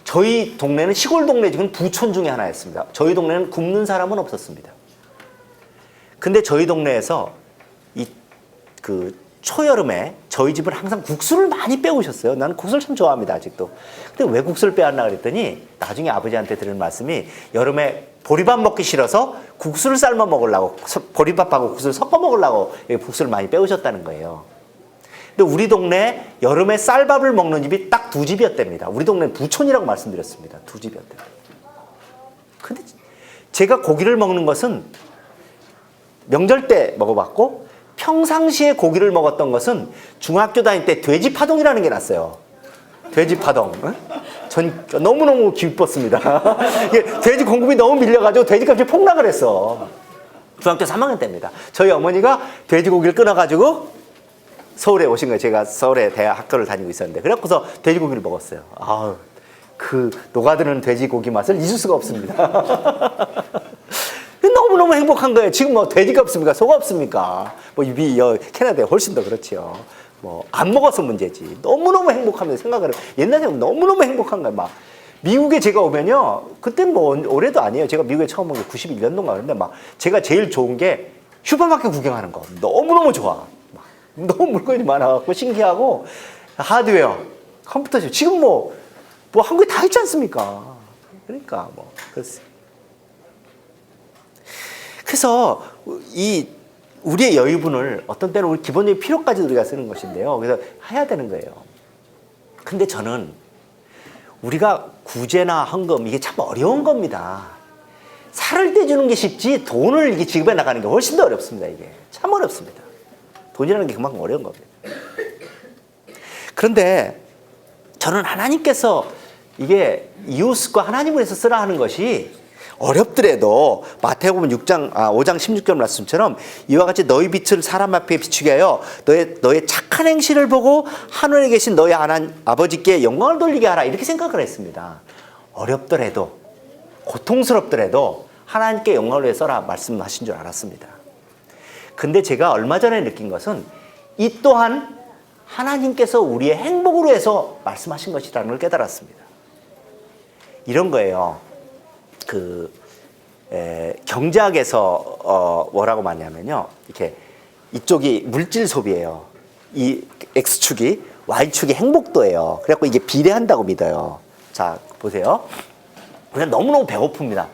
Speaker 1: 저희 동네는 시골 동네 중에 부촌 중에 하나였습니다. 저희 동네는 굶는 사람은 없었습니다. 근데 저희 동네에서 초여름에 저희 집은 항상 국수를 많이 빼오셨어요. 나는 국수를 참 좋아합니다, 아직도. 근데 왜 국수를 빼왔나 그랬더니 나중에 아버지한테 들은 말씀이 여름에 보리밥 먹기 싫어서 국수를 삶아 먹으려고, 보리밥하고 국수를 섞어 먹으려고 국수를 많이 빼오셨다는 거예요. 근데 우리 동네 여름에 쌀밥을 먹는 집이 딱 2집이었답니다. 우리 동네는 부촌이라고 말씀드렸습니다. 2집이었답니다. 근데 제가 고기를 먹는 것은 명절 때 먹어봤고, 평상시에 고기를 먹었던 것은 중학교 다닐 때 돼지파동이라는 게 났어요. 돼지파동. 전 너무너무 기뻤습니다. 돼지 공급이 너무 밀려가지고 돼지값이 폭락을 했어. 중학교 3학년 때입니다. 저희 어머니가 돼지고기를 끊어가지고 서울에 오신 거예요. 제가 서울에 대학 학교를 다니고 있었는데. 그래갖고서 돼지고기를 먹었어요. 아우, 그 녹아드는 돼지고기 맛을 잊을 수가 없습니다. 너무너무 행복한 거예요. 지금 뭐 돼지가 없습니까? 소가 없습니까? 뭐 캐나다에 훨씬 더 그렇죠. 뭐 안 먹어서 문제지. 너무너무 행복하면서 생각을 해요. 옛날에 너무너무 행복한 거예요. 막 미국에 제가 오면요. 그때는 뭐 올해도 아니에요. 제가 미국에 처음 온 게 91년도인가 그런데 막 제가 제일 좋은 게 슈퍼마켓 구경하는 거. 너무너무 좋아. 막 너무 물건이 많아갖고 신기하고, 하드웨어, 컴퓨터죠. 지금 뭐 한국에 다 있지 않습니까? 그러니까 뭐 그렇습니다. 그래서 우리의 여유분을 어떤 때는 우리 기본적인 필요까지 우리가 쓰는 것인데요. 그래서 해야 되는 거예요. 근데 저는 우리가 구제나 헌금, 이게 참 어려운 겁니다. 살을 떼주는 게 쉽지 돈을 이게 지급해 나가는 게 훨씬 더 어렵습니다. 이게 참 어렵습니다. 돈이라는 게 그만큼 어려운 겁니다. 그런데 저는 하나님께서 이게 이웃과 하나님을 위해서 쓰라 하는 것이 어렵더라도 마태복음 5장 16절 말씀처럼 이와 같이 너희 빛을 사람 앞에 비추게 하여 너의 착한 행실을 보고 하늘에 계신 너희 아버지께 영광을 돌리게 하라, 이렇게 생각을 했습니다. 어렵더라도, 고통스럽더라도 하나님께 영광을 위해 써라 말씀하신 줄 알았습니다. 근데 제가 얼마 전에 느낀 것은 이 또한 하나님께서 우리의 행복으로 해서 말씀하신 것이라는 걸 깨달았습니다. 이런 거예요. 경제학에서 뭐라고 말하냐면요, 이렇게 이쪽이 물질 소비예요. 이 X축이, Y축이 행복도예요. 그래갖고 이게 비례한다고 믿어요. 자, 보세요. 그냥 너무너무 배고픕니다.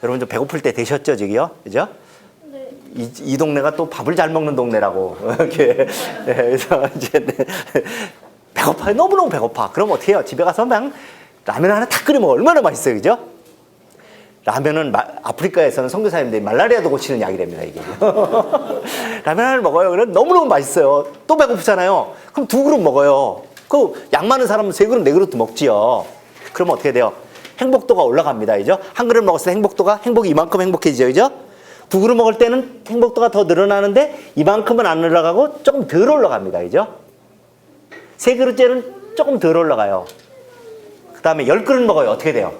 Speaker 1: 여러분 좀 배고플 때 되셨죠, 저기요? 그죠?
Speaker 2: 네.
Speaker 1: 이 동네가 또 밥을 잘 먹는 동네라고. 이렇게. 그래서 이제 배고파요. 너무너무 배고파. 그럼 어떻게 해요? 집에 가서 그냥 라면 하나 탁 끓여 먹어. 얼마나 맛있어요, 그죠? 라면은 아프리카에서는 선교사님들이 말라리아도 고치는 약이랍니다, 이게. 라면 하나를 먹어요. 그럼 너무너무 맛있어요. 또 배고프잖아요. 그럼 2그릇 먹어요. 그 양 많은 사람은 3그릇, 4그릇도 먹지요. 그러면 어떻게 돼요? 행복도가 올라갑니다, 그죠? 한 그릇 먹었을 때 행복이 이만큼 행복해지죠, 그죠? 2그릇 먹을 때는 행복도가 더 늘어나는데 이만큼은 안 올라가고 조금 덜 올라갑니다, 그죠? 3그릇째는 조금 덜 올라가요. 그 다음에 10그릇 먹어요. 어떻게 돼요?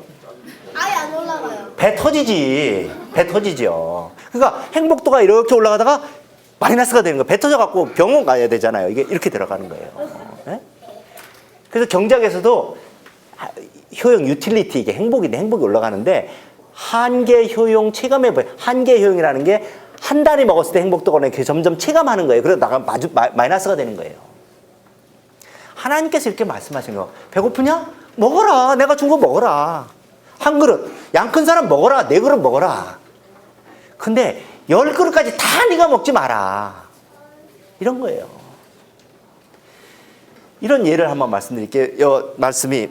Speaker 2: 아예 안 올라가요.
Speaker 1: 배 터지죠. 그러니까 행복도가 이렇게 올라가다가 마이너스가 되는 거예요. 배 터져갖고 병원 가야 되잖아요. 이게 이렇게 들어가는 거예요. 네? 그래서 경제학에서도 효용, 유틸리티, 이게 행복인데 행복이 올라가는데 한계 효용 체감해 봐요. 한계 효용이라는 게 한 달이 먹었을 때 행복도가 이렇게 점점 체감하는 거예요. 그래서 나가 마이너스가 되는 거예요. 하나님께서 이렇게 말씀하신 거. 배고프냐? 먹어라. 내가 준 거 먹어라. 한 그릇. 양 큰 사람 먹어라. 4그릇 먹어라. 근데 10그릇까지 다 네가 먹지 마라. 이런 거예요. 이런 예를 한번 말씀드릴게요. 이 말씀이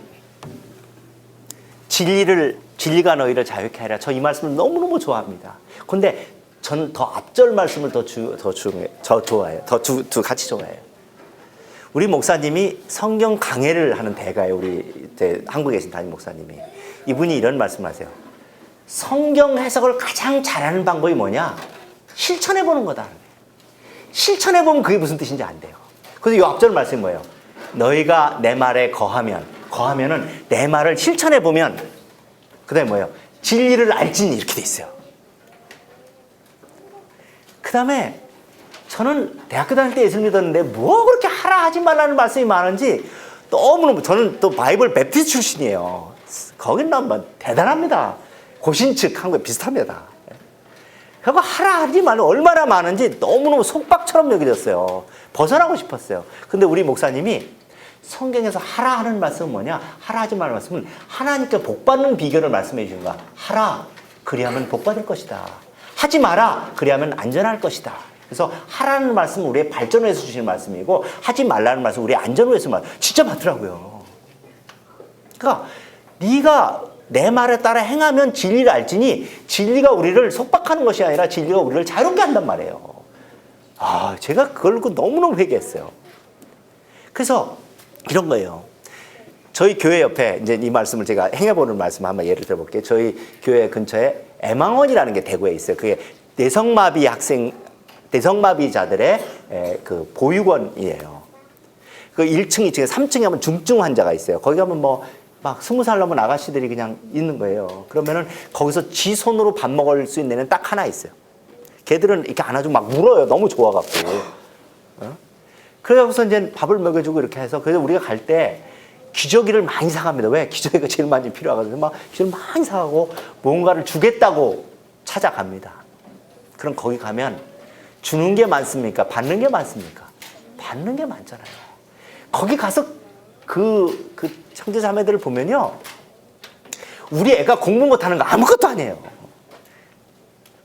Speaker 1: 진리가 너희를 자유케 하리라. 저 이 말씀을 너무너무 좋아합니다. 근데 저는 더 앞절 말씀을 더 좋아해요. 같이 좋아해요. 우리 목사님이 성경 강해를 하는 대가예요. 우리 한국에 계신 담임 목사님이. 이분이 이런 말씀을 하세요. 성경 해석을 가장 잘하는 방법이 뭐냐? 실천해보는 거다. 실천해보면 그게 무슨 뜻인지 안 돼요. 그래서 이 앞절 말씀이 뭐예요? 너희가 내 말에 거하면은 내 말을 실천해보면 그 다음에 뭐예요? 진리를 알지니 이렇게 돼 있어요. 그 다음에 저는 대학교 다닐 때 예수 믿었는데 뭐 그렇게 하라 하지 말라는 말씀이 많은지 너무너무 저는 또 바이블 베프티스트 출신이에요. 거긴 난 대단합니다. 고신측 한국에 비슷합니다. 그거 하라 하지 말라 얼마나 많은지 너무너무 속박처럼 여겨졌어요. 벗어나고 싶었어요. 근데 우리 목사님이 성경에서 하라 하는 말씀은 뭐냐? 하라 하지 말라는 말씀은 하나님께 복 받는 비결을 말씀해 주신 거야. 하라 그리하면 복 받을 것이다. 하지 마라 그리하면 안전할 것이다. 그래서 하라는 말씀은 우리의 발전을 위해서 주시는 말씀이고 하지 말라는 말씀은 우리의 안전을 위해서 진짜 맞더라고요. 그러니까 네가 내 말에 따라 행하면 진리를 알지니 진리가 우리를 속박하는 것이 아니라 진리가 우리를 자유롭게 한단 말이에요. 제가 그걸 너무너무 회개했어요. 그래서 이런 거예요. 저희 교회 옆에 이제 이 말씀을 제가 행해보는 말씀 한번 예를 들어볼게요. 저희 교회 근처에 애망원이라는 게 대구에 있어요. 그게 내성마비자들의 그 보육원이에요. 그 1층, 2층에 3층에 하면 중증 환자가 있어요. 거기 가면 막 20살 넘은 아가씨들이 그냥 있는 거예요. 그러면은 거기서 지 손으로 밥 먹을 수 있는 애는 딱 하나 있어요. 걔들은 이렇게 안아주고 막 물어요. 너무 좋아갖고. 그래서 이제 밥을 먹여주고 이렇게 해서 그래서 우리가 갈 때 기저귀를 많이 사갑니다. 왜? 기저귀가 제일 많이 필요하거든요. 막 기저귀를 많이 사가고 뭔가를 주겠다고 찾아갑니다. 그럼 거기 가면 주는 게 많습니까? 받는 게 많습니까? 받는 게 많잖아요. 거기 가서 그 형제자매들을 보면요. 우리 애가 공부 못하는 거 아무것도 아니에요.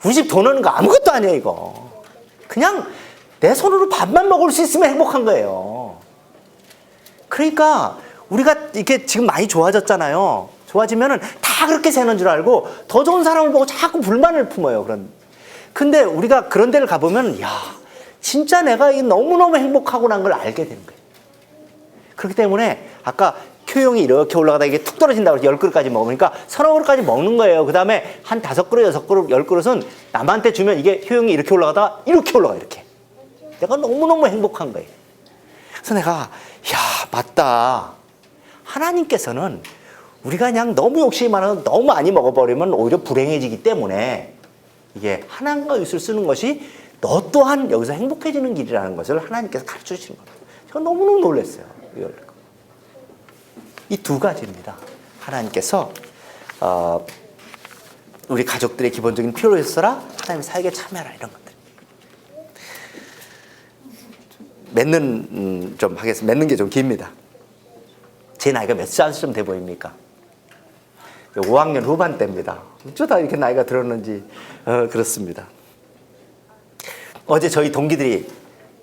Speaker 1: 우리 집 돈 오는 거 아무것도 아니에요, 이거. 그냥 내 손으로 밥만 먹을 수 있으면 행복한 거예요. 그러니까 우리가 이렇게 지금 많이 좋아졌잖아요. 좋아지면은 다 그렇게 사는 줄 알고 더 좋은 사람을 보고 자꾸 불만을 품어요. 근데 우리가 그런 데를 가보면, 진짜 내가 너무너무 행복하고 난 걸 알게 되는 거예요. 그렇기 때문에 아까 효용이 이렇게 올라가다 이게 툭 떨어진다고 해서 10그릇까지 먹으니까 서너 그릇까지 먹는 거예요. 그 다음에 한 5그릇, 6그릇, 10그릇은 남한테 주면 이게 효용이 이렇게 올라가다가 이렇게 올라가, 이렇게. 내가 너무너무 행복한 거예요. 그래서 내가, 맞다. 하나님께서는 우리가 그냥 너무 욕심이 많아서 너무 많이 먹어버리면 오히려 불행해지기 때문에 이게 하나님과 윷을 쓰는 것이 너 또한 여기서 행복해지는 길이라는 것을 하나님께서 가르쳐 주시는 거예요. 제가 너무너무 놀랐어요. 이 두 가지입니다. 하나님께서 우리 가족들의 기본적인 필요를 위해서라 하나님의 사역에 참여하라 이런 것들. 맺는 좀 하겠습니다. 맺는 게 좀 깁니다. 제 나이가 몇 살쯤 돼 보입니까? 5학년 후반 때입니다. 어쩌다 이렇게 나이가 들었는지 그렇습니다. 어제 저희 동기들이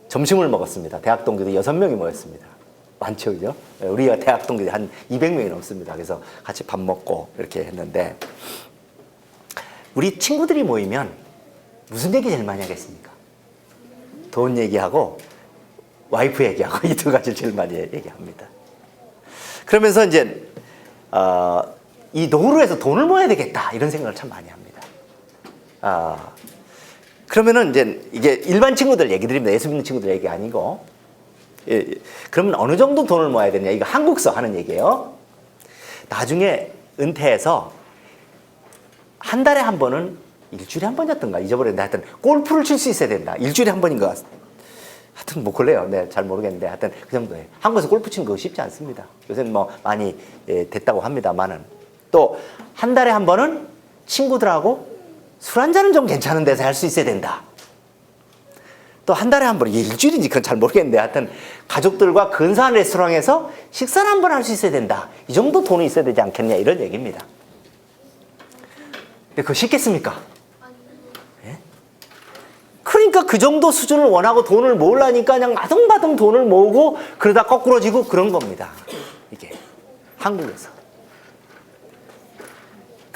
Speaker 1: 점심을 먹었습니다. 대학 동기들 6명이 모였습니다. 많죠, 그죠? 우리가 대학 동기들이 한 200명이 넘습니다. 그래서 같이 밥 먹고 이렇게 했는데 우리 친구들이 모이면 무슨 얘기 제일 많이 하겠습니까? 돈 얘기하고 와이프 얘기하고 이 두 가지를 제일 많이 얘기합니다. 그러면서 이제 이 노후로해서 돈을 모아야 되겠다 이런 생각을 참 많이 합니다. 그러면은 이제 이게 일반 친구들 얘기 드립니다. 예수 믿는 친구들 얘기 아니고. 그러면 어느 정도 돈을 모아야 되냐? 이거 한국서 하는 얘기예요. 나중에 은퇴해서 한 달에 한 번은 일주일에 한 번이었던가 잊어버렸는데 하여튼 골프를 칠 수 있어야 된다. 일주일에 한 번인 것 같습니다. 하여튼 뭐 그래요. 네, 잘 모르겠는데 하여튼 그 정도예요. 한국에서 골프 치는 거 쉽지 않습니다. 요새는 뭐 많이 됐다고 합니다만은 또 한 달에 한 번은 친구들하고 술 한 잔은 좀 괜찮은 데서 할 수 있어야 된다. 또 한 달에 한 번, 이게 일주일인지 그건 잘 모르겠는데 하여튼 가족들과 근사한 레스토랑에서 식사를 한 번 할 수 있어야 된다. 이 정도 돈이 있어야 되지 않겠냐 이런 얘기입니다. 근데 그거 쉽겠습니까? 예? 그러니까 그 정도 수준을 원하고 돈을 모으려니까 그냥 마등마등 돈을 모으고 그러다 거꾸로지고 그런 겁니다. 이게 한국에서.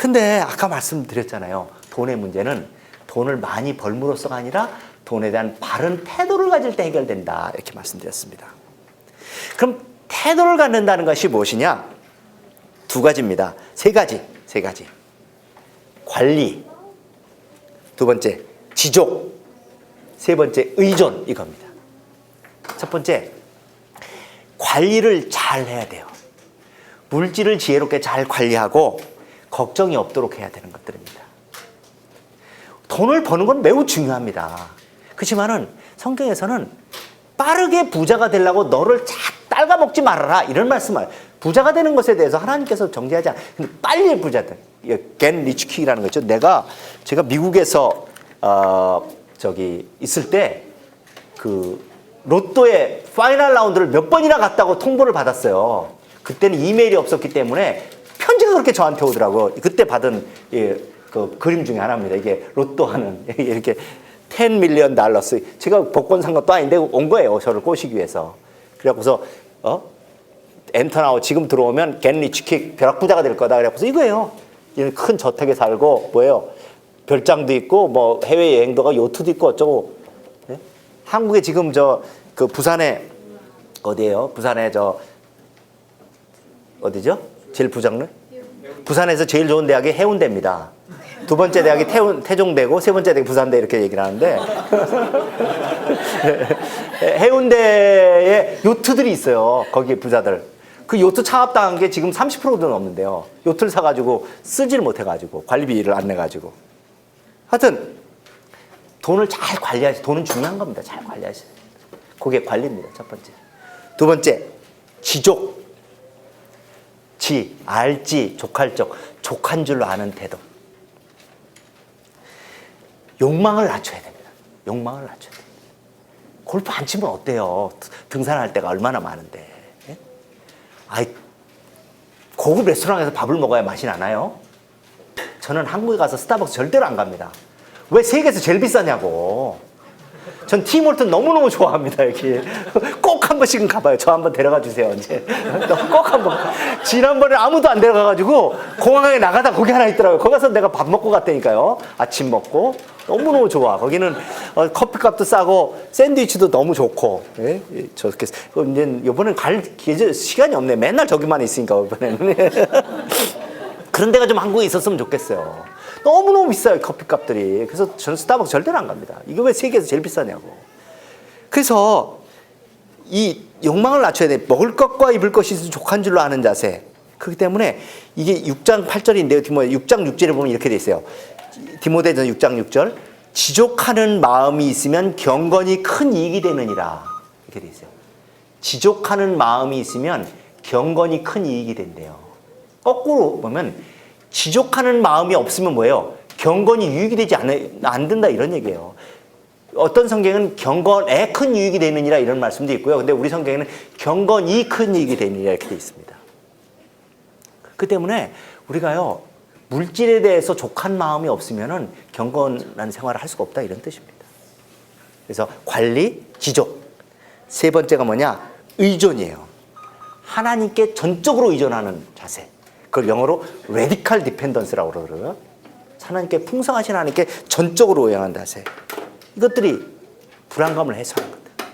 Speaker 1: 근데 아까 말씀드렸잖아요. 돈의 문제는 돈을 많이 벌므로써가 아니라 돈에 대한 바른 태도를 가질 때 해결된다. 이렇게 말씀드렸습니다. 그럼 태도를 갖는다는 것이 무엇이냐? 두 가지입니다. 세 가지. 관리. 두 번째, 지족. 세 번째, 의존. 이겁니다. 첫 번째, 관리를 잘 해야 돼요. 물질을 지혜롭게 잘 관리하고 걱정이 없도록 해야 되는 것들입니다. 돈을 버는 건 매우 중요합니다. 그렇지만은 성경에서는 빠르게 부자가 되려고 너를 딸가먹지 말아라 이런 말씀을, 부자가 되는 것에 대해서 하나님께서 정죄하지 않아요. 근데 빨리 부자들, 겐 리치킥이라는 거죠. 제가 미국에서 있을 때 그 로또의 파이널 라운드를 몇 번이나 갔다고 통보를 받았어요. 그때는 이메일이 없었기 때문에 편지가 그렇게 저한테 오더라고요. 그때 받은 그 그림 중에 하나입니다. 이게 로또 하는 이렇게 $10 million 제가 복권 산 것도 아닌데 온 거예요. 저를 꼬시기 위해서. 그래갖고서 엔터 나오 지금 들어오면 겐 리치킥 벼락부자가 될 거다. 그래갖고서 이거예요. 이런 큰 저택에 살고 뭐예요. 별장도 있고 뭐 해외 여행도 가고 요트도 있고 어쩌고. 네? 한국에 지금 그 부산에 어디예요? 부산에 어디죠? 제일 부장로? 부산에서 제일 좋은 대학이 해운대입니다. 두 번째 대학이 태종대고 세 번째 대학이 부산대 이렇게 얘기를 하는데 해운대에 요트들이 있어요. 거기 부자들. 그 요트 차압당한 게 지금 30%도 넘는데요. 요트를 사가지고 쓰지를 못해가지고 관리비를 안 내가지고. 하여튼 돈을 잘 관리하시. 돈은 중요한 겁니다. 잘 관리하셔야 돼요. 그게 관리입니다. 첫 번째. 두 번째, 지족. 알지, 족할 적, 족한 줄로 아는 태도. 욕망을 낮춰야 됩니다. 욕망을 낮춰야 됩니다. 골프 안 치면 어때요? 등산할 때가 얼마나 많은데. 예? 고급 레스토랑에서 밥을 먹어야 맛이 나나요? 저는 한국에 가서 스타벅스 절대로 안 갑니다. 왜 세계에서 제일 비싸냐고. 전 티몰튼 너무너무 좋아합니다. 여기 꼭 한 번씩은 가봐요. 저 한번 데려가 주세요. 언제 꼭 한번. 지난번에 아무도 안 데려가가지고 공항에 나가다 거기 하나 있더라고요. 거기 가서 내가 밥 먹고 갔다니까요. 아침 먹고 너무너무 좋아. 거기는 커피값도 싸고 샌드위치도 너무 좋고. 예? 저렇게 이제 이번엔 갈 시간이 없네. 맨날 저기만 있으니까 이번에는. 그런 데가 좀 한국에 있었으면 좋겠어요. 너무너무 비싸요, 커피값들이. 그래서 저는 스타벅스 절대로 안 갑니다. 이게 왜 세계에서 제일 비싸냐고. 그래서 이 욕망을 낮춰야 돼. 먹을 것과 입을 것이 족한 줄로 아는 자세. 그렇기 때문에 이게 6장 8절인데요. 6장 6절에 보면 이렇게 돼 있어요. 디모데전서 6장 6절. 지족하는 마음이 있으면 경건이 큰 이익이 되느니라. 이렇게 돼 있어요. 지족하는 마음이 있으면 경건이 큰 이익이 된대요. 거꾸로 보면 지족하는 마음이 없으면 뭐예요? 경건이 유익이 되지 안 된다 이런 얘기예요. 어떤 성경은 경건에 큰 유익이 되느니라 이런 말씀도 있고요. 근데 우리 성경에는 경건이 큰 이익이 되느니라 이렇게 돼 있습니다. 그 때문에 우리가요, 물질에 대해서 족한 마음이 없으면은 경건한 생활을 할 수가 없다 이런 뜻입니다. 그래서 관리, 지족. 세 번째가 뭐냐? 의존이에요. 하나님께 전적으로 의존하는 자세. 그걸 영어로 radical dependence라고 그러더라고요. 하나님께 풍성하신 하나님께 전적으로 의존하는 자세. 이것들이 불안감을 해소하는 겁니다.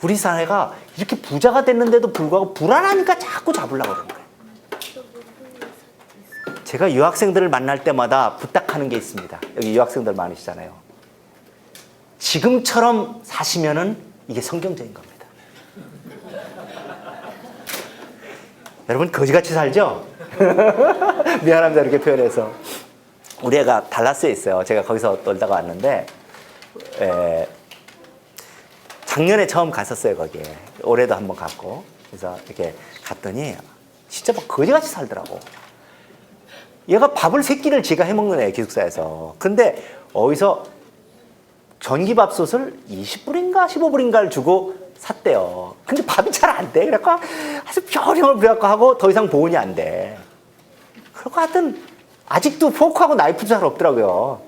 Speaker 1: 우리 사회가 이렇게 부자가 됐는데도 불구하고 불안하니까 자꾸 잡으려고 그러는 거예요. 제가 유학생들을 만날 때마다 부탁하는 게 있습니다. 여기 유학생들 많으시잖아요. 지금처럼 사시면은 이게 성경적인 겁니다. 여러분 거지같이 살죠? 미안합니다 이렇게 표현해서. 우리 애가 달라스에 있어요. 제가 거기서 놀다가 왔는데 작년에 처음 갔었어요 거기에. 올해도 한번 갔고. 그래서 이렇게 갔더니 진짜 막 거지같이 살더라고. 얘가 밥을 3끼를 지가 해먹는 애예요 기숙사에서. 근데 어디서 전기밥솥을 20불인가 15불인가를 주고 샀대요. 근데 밥이 잘 안 돼. 그래갖고 아주 별형을 부려갖고 하고 더 이상 보온이 안 돼. 그러고 하여튼 아직도 포크하고 나이프도 잘 없더라고요.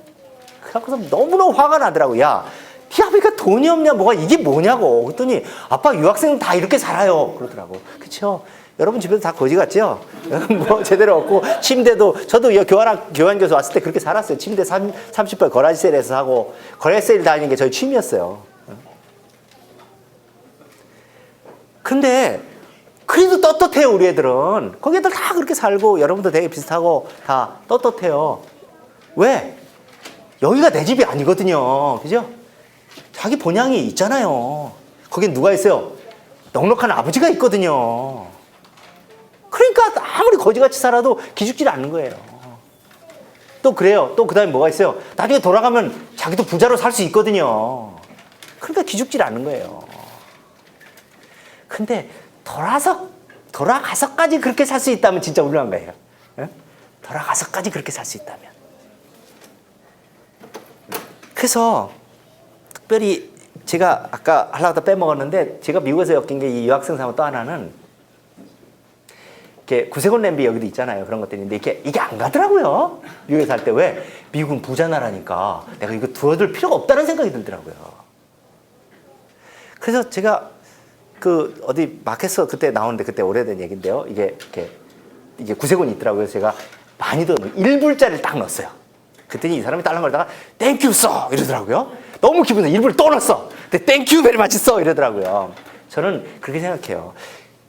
Speaker 1: 그래갖고서 너무너무 화가 나더라고요. 야, 네 아버지가 돈이 없냐 뭐가 이게 뭐냐고. 그랬더니 아빠 유학생은 다 이렇게 살아요. 그러더라고. 그렇죠? 여러분 집에도 다 거지 같죠? 뭐 제대로 없고 침대도 저도 교환교수 왔을 때 그렇게 살았어요. 침대 30벌 거라지 세일에서 하고 거라지 세일 다니는 게 저희 취미였어요. 근데 그래도 떳떳해요. 우리 애들은. 거기 애들 다 그렇게 살고 여러분도 되게 비슷하고 다 떳떳해요. 왜? 여기가 내 집이 아니거든요. 그죠? 자기 본향이 있잖아요. 거긴 누가 있어요? 넉넉한 아버지가 있거든요. 그러니까 아무리 거지같이 살아도 기죽질 않는 거예요. 또 그래요. 또 그 다음에 뭐가 있어요? 나중에 돌아가면 자기도 부자로 살 수 있거든요. 그러니까 기죽질 않는 거예요. 근데 돌아가서까지 그렇게 살 수 있다면 진짜 훌륭한 거예요. 예? 돌아가서까지 그렇게 살 수 있다면. 그래서 특별히 제가 아까 하려다 빼먹었는데 제가 미국에서 엮인 게 이 유학생 사람 또 하나는 이렇게 구세군 냄비 여기도 있잖아요. 그런 것들인데 이게 안 가더라고요. 미국에 살 때. 왜? 미국은 부자 나라니까 내가 이거 두어둘 필요가 없다는 생각이 들더라고요. 그래서 제가 그 어디 마켓에서 그때 나오는데 그때 오래된 얘기인데요. 이게 구세군이 있더라고요. 제가 많이 더 1불짜리를 딱 넣었어요. 그랬더니 이 사람이 딸랑 걸다가 땡큐 써 이러더라고요. 너무 기분 나서 1불 또 넣었어. 근데 땡큐 베리 마치 써 이러더라고요. 저는 그렇게 생각해요.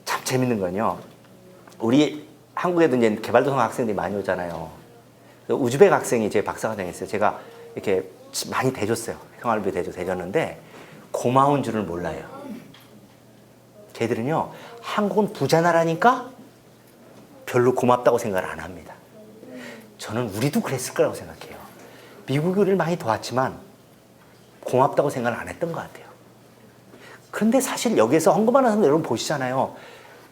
Speaker 1: 참 재밌는 건요. 우리 한국에도 이제 개발도상 학생들이 많이 오잖아요. 우즈벡 학생이 제 박사과정했어요. 제가 이렇게 많이 대줬어요. 생활비 대줬는데 고마운 줄을 몰라요. 걔들은요, 한국은 부자 나라니까 별로 고맙다고 생각을 안 합니다. 저는 우리도 그랬을 거라고 생각해요. 미국이 우리를 많이 도왔지만 고맙다고 생각을 안 했던 것 같아요. 그런데 사실 여기에서 헌금하는 사람들 여러분 보시잖아요.